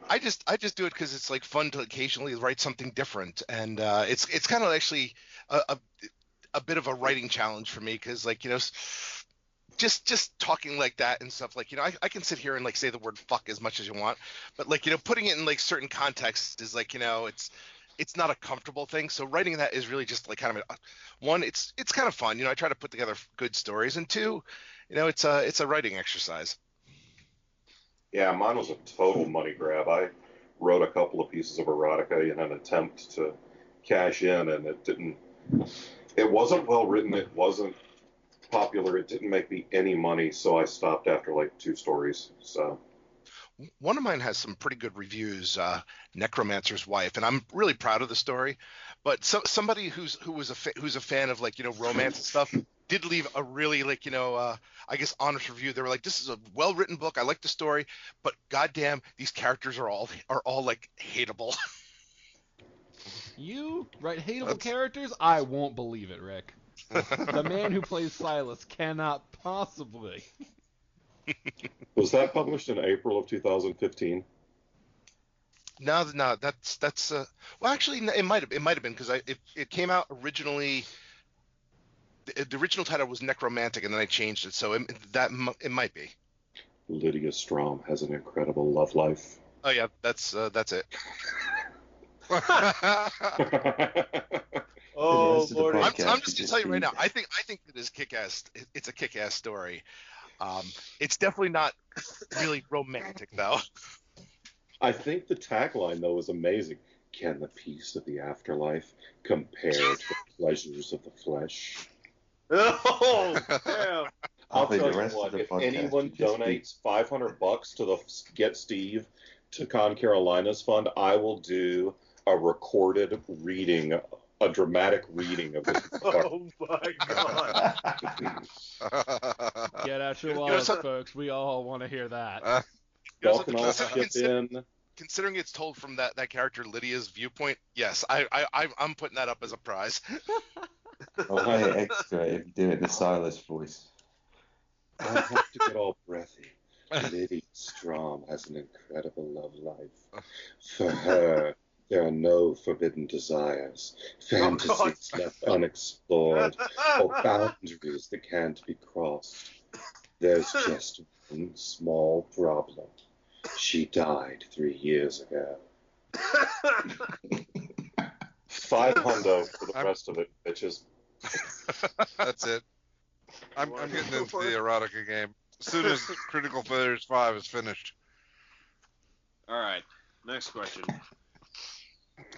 I just do it because it's like fun to occasionally write something different, and it's kind of actually a bit of a writing challenge for me, because just talking like that and stuff, I can sit here and say the word fuck as much as you want, but putting it in certain contexts is it's not a comfortable thing. So writing that is really just kind of one, it's kind of fun. I try to put together good stories, and two, it's a writing exercise. yeah, mine was a total money grab. I wrote a couple of pieces of erotica in an attempt to cash in, and it wasn't well written. It wasn't popular. It didn't make me any money, so I stopped after 2 stories. So One of mine has some pretty good reviews, Necromancer's Wife, and I'm really proud of the story. But somebody who's a fan of romance and stuff did leave a really I guess honest review. They were like, "This is a well-written book. I like the story, but goddamn, these characters are all hateable." You write hateable characters? I won't believe it, Rick. The man who plays Silas cannot possibly. was that published in April of 2015? No, that's well, actually, it might have been, because it came out originally. The original title was Necromantic, and then I changed it, so it might be. Lydia Strom has an incredible love life. Oh yeah, that's it. Oh, Lord. podcast I'm would just gonna tell you right be- now. I think it is kick-ass. It's a kick-ass story. It's definitely not really romantic though. I think the tagline, though, is amazing. Can the peace of the afterlife compare to the pleasures of the flesh? Oh, damn. I'll think tell the you rest of what, the if podcast anyone should just be- donates $500 to the Get Steve to Con Carolinas Fund, I will do a recorded reading, a dramatic reading of this. Oh, my God. Get out your wallets, folks. We all want to hear that. Y'all can all chip in. Considering it's told from that character Lydia's viewpoint, yes, I'm putting that up as a prize. I'll pay it extra if you do it in the Silas voice. I have to get all breathy. Lady Strom has an incredible love life. For her, there are no forbidden desires, fantasies left unexplored, or boundaries that can't be crossed. There's just one small problem. She died 3 years ago. $500 for the rest of it, bitches. That's it. I'm getting into the erotica game. As soon as Critical Failures 5 is finished. All right, next question.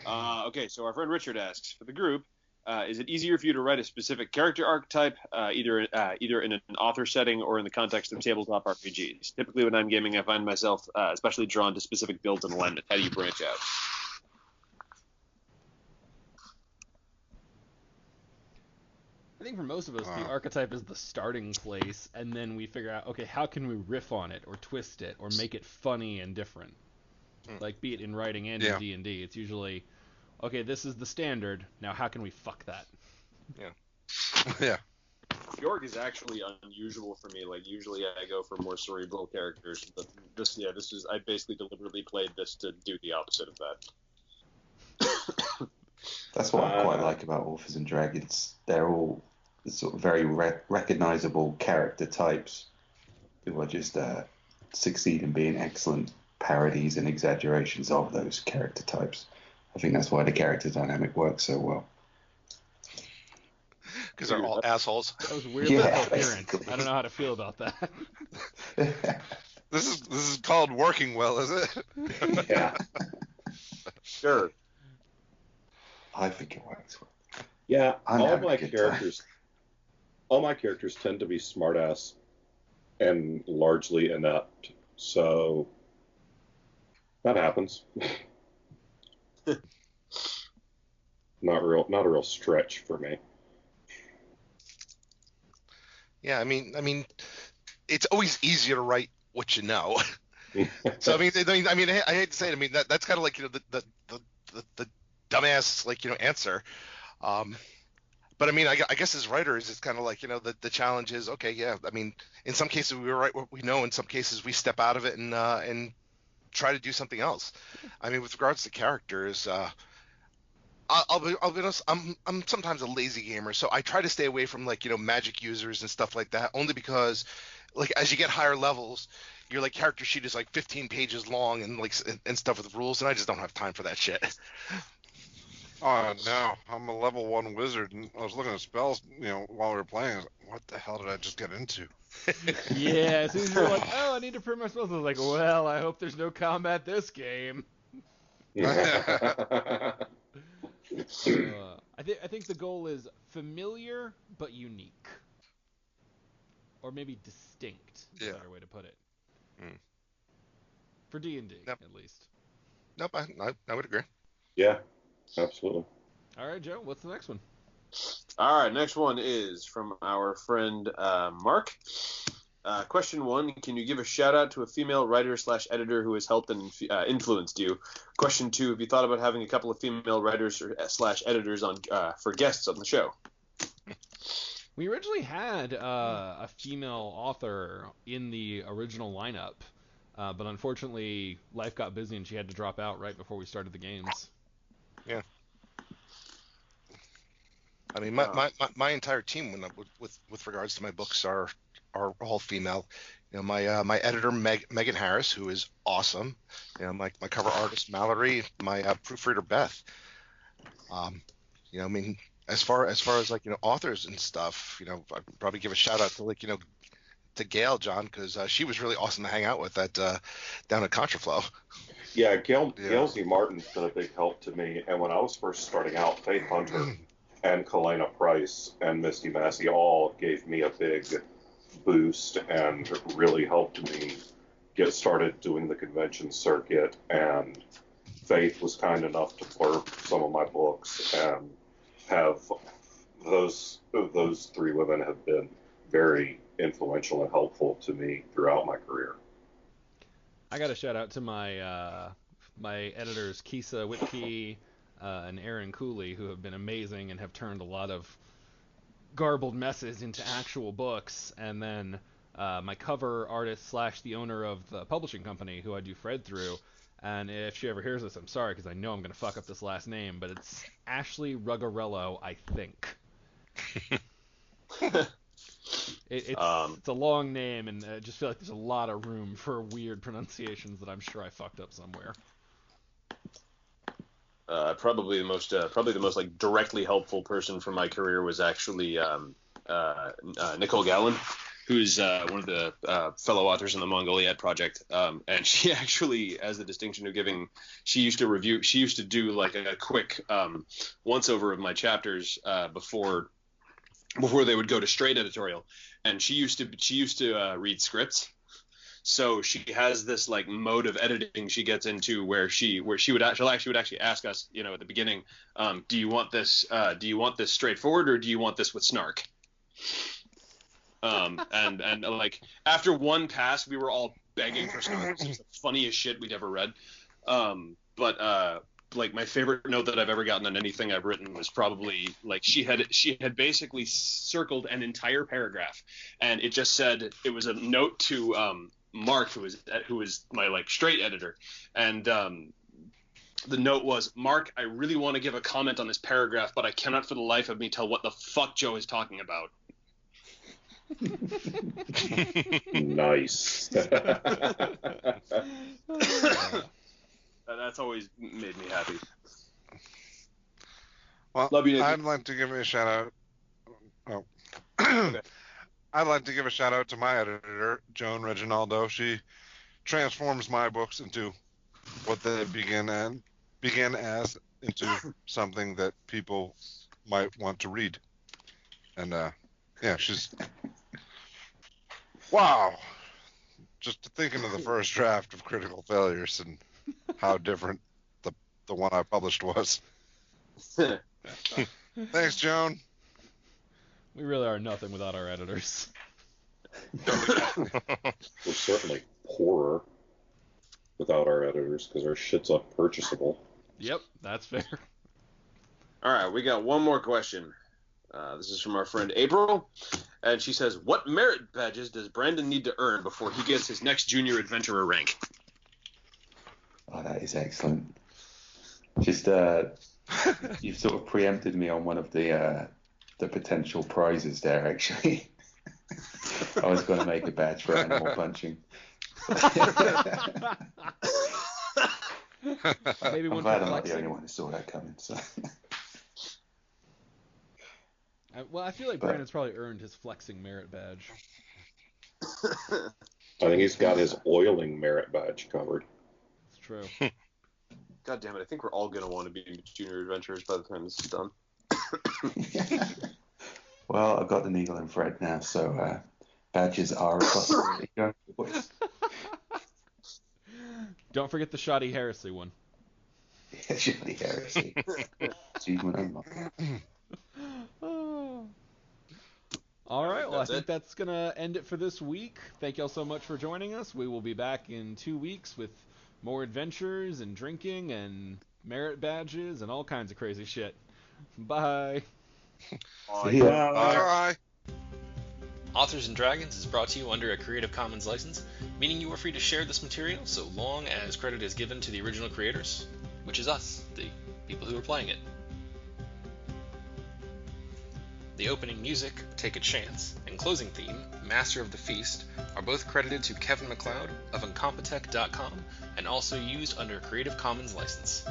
Okay, so our friend Richard asks, for the group, is it easier for you to write a specific character archetype, either in an author setting or in the context of tabletop RPGs? Typically, when I'm gaming, I find myself especially drawn to specific builds and alignment. How do you branch out? I think for most of us, the archetype is the starting place, and then we figure out, okay, how can we riff on it, or twist it, or make it funny and different? Like, be it in writing and in D&D, it's usually, okay, this is the standard, now how can we fuck that? Yeah. York is actually unusual for me. Like, usually I go for more cerebral characters, but I basically deliberately played this to do the opposite of that. That's what I quite like about Authors and Dragons. They're all sort of very recognizable character types who are just succeed in being excellent parodies and exaggerations of those character types. I think that's why the character dynamic works so well. Because they're all assholes. That was weirdly coherent. I don't know how to feel about that. This is called working well, is it? Yeah. Sure. I think it works well. Yeah, I'm all having my a good characters tend to be smartass and largely inept, so that happens. Not a real stretch for me. Yeah, I mean, it's always easier to write what you know. So I mean, I hate to say it. I mean, that's kind of like, you know, the dumbass, like, you know, answer. But I mean, I guess as writers, it's kind of like, you know, the challenge is, okay, yeah. I mean, in some cases we write what we know. In some cases we step out of it and try to do something else. I mean, with regards to characters, I'll be honest. I'm sometimes a lazy gamer, so I try to stay away from, like, you know, magic users and stuff like that. Only because, like, as you get higher levels, your, like, character sheet is like 15 pages long and, like, and stuff with rules, and I just don't have time for that shit. Oh no, I'm a level 1 wizard, and I was looking at spells, you know, while we were playing. I was like, what the hell did I just get into? Yeah, as soon as you're like, oh, I need to print my spells, I was like, well, I hope there's no combat this game. I think the goal is familiar but unique, or maybe distinct. Is a better way to put it. For D&D, Yep. at least. Nope, I would agree. Yeah, absolutely. All right, Joe, what's the next one? All right, next one is from our friend Mark. Question 1, can you give a shout out to a female writer/editor who has helped and influenced you? Question 2, have you thought about having a couple of female writers / editors on for guests on the show? We originally had a female author in the original lineup, but unfortunately life got busy and she had to drop out right before we started the games. Yeah. I mean, my entire team, with regards to my books, are all female. You know, my editor Megan Harris, who is awesome. You know, my cover artist Mallory, my proofreader Beth. You know, I mean, as far as, like, you know, authors and stuff, you know, I'd probably give a shout out to, like, you know, to Gail John, because she was really awesome to hang out with down at Contraflow. Yeah, Gail Z. Martin's been a big help to me. And when I was first starting out, Faith Hunter and Kalena Price and Misty Massey all gave me a big boost and really helped me get started doing the convention circuit. And Faith was kind enough to blurb some of my books, and have those 3 women have been very influential and helpful to me throughout my career. I got to shout out to my editors Kisa Whitkey and Aaron Cooley, who have been amazing and have turned a lot of garbled messes into actual books. And then my cover artist / the owner of the publishing company, who I do Fred through. And if she ever hears this, I'm sorry because I know I'm going to fuck up this last name, but it's Ashley Ruggarello, I think. It's a long name, and I just feel like there's a lot of room for weird pronunciations that I'm sure I fucked up somewhere. Probably the most like directly helpful person from my career was actually Nicole Gallen, who's one of the fellow authors in the Mongoliad project, and she actually, as the distinction of giving, she used to do like a quick once over of my chapters before they would go to straight editorial, and she used to read scripts. So she has this like mode of editing she gets into where she would actually ask us, at the beginning, do you want this straightforward or do you want this with snark? And like after one pass, we were all begging for snark. It was the funniest shit we'd ever read. But like my favorite note that I've ever gotten on anything I've written was probably like she had basically circled an entire paragraph, and it just said it was a note to Mark, who was my like straight editor, and the note was, Mark, I really want to give a comment on this paragraph, but I cannot for the life of me tell what the fuck Joe is talking about. Nice. That's always made me happy. Well, Love you, I'd like to give a shout out. Oh. Okay. I'd like to give a shout out to my editor, Joan Reginaldo. She transforms my books into what they began as into something that people might want to read. And she's wow. Just thinking of the first draft of Critical Failures and how different the one I published was. Thanks, Joan. We really are nothing without our editors. We're certainly poorer without our editors because our shit's unpurchasable. Yep, that's fair. All right, we got one more question. This is from our friend April, and she says, what merit badges does Brandon need to earn before he gets his next junior adventurer rank? Oh, that is excellent. Just you've sort of preempted me on one of the potential prizes there, actually. I was going to make a badge for animal punching. Maybe I'm one glad for I'm not the flexing. only one who saw that coming. So. Well, I feel like Brandon's probably earned his flexing merit badge. I think he's got his oiling merit badge covered. It's true. God damn it, I think we're all going to want to be junior adventurers by the time this is done. Well, I've got the needle and thread now, so badges are a possibility. Go, boys. Don't forget the Shoddy Heresy one. Shoddy Heresy. Achievement unlocked. All right, well, I That's think it. that's going to end it for this week. Thank y'all so much for joining us. We will be back in 2 weeks with more adventures and drinking and merit badges and all kinds of crazy shit. Bye. See ya. Bye. Authors and Dragons is brought to you under a Creative Commons license, meaning you are free to share this material so long as credit is given to the original creators, which is us, the people who are playing it. The opening music, Take a Chance, and closing theme, Master of the Feast, are both credited to Kevin MacLeod of Incompetech.com and also used under a Creative Commons license.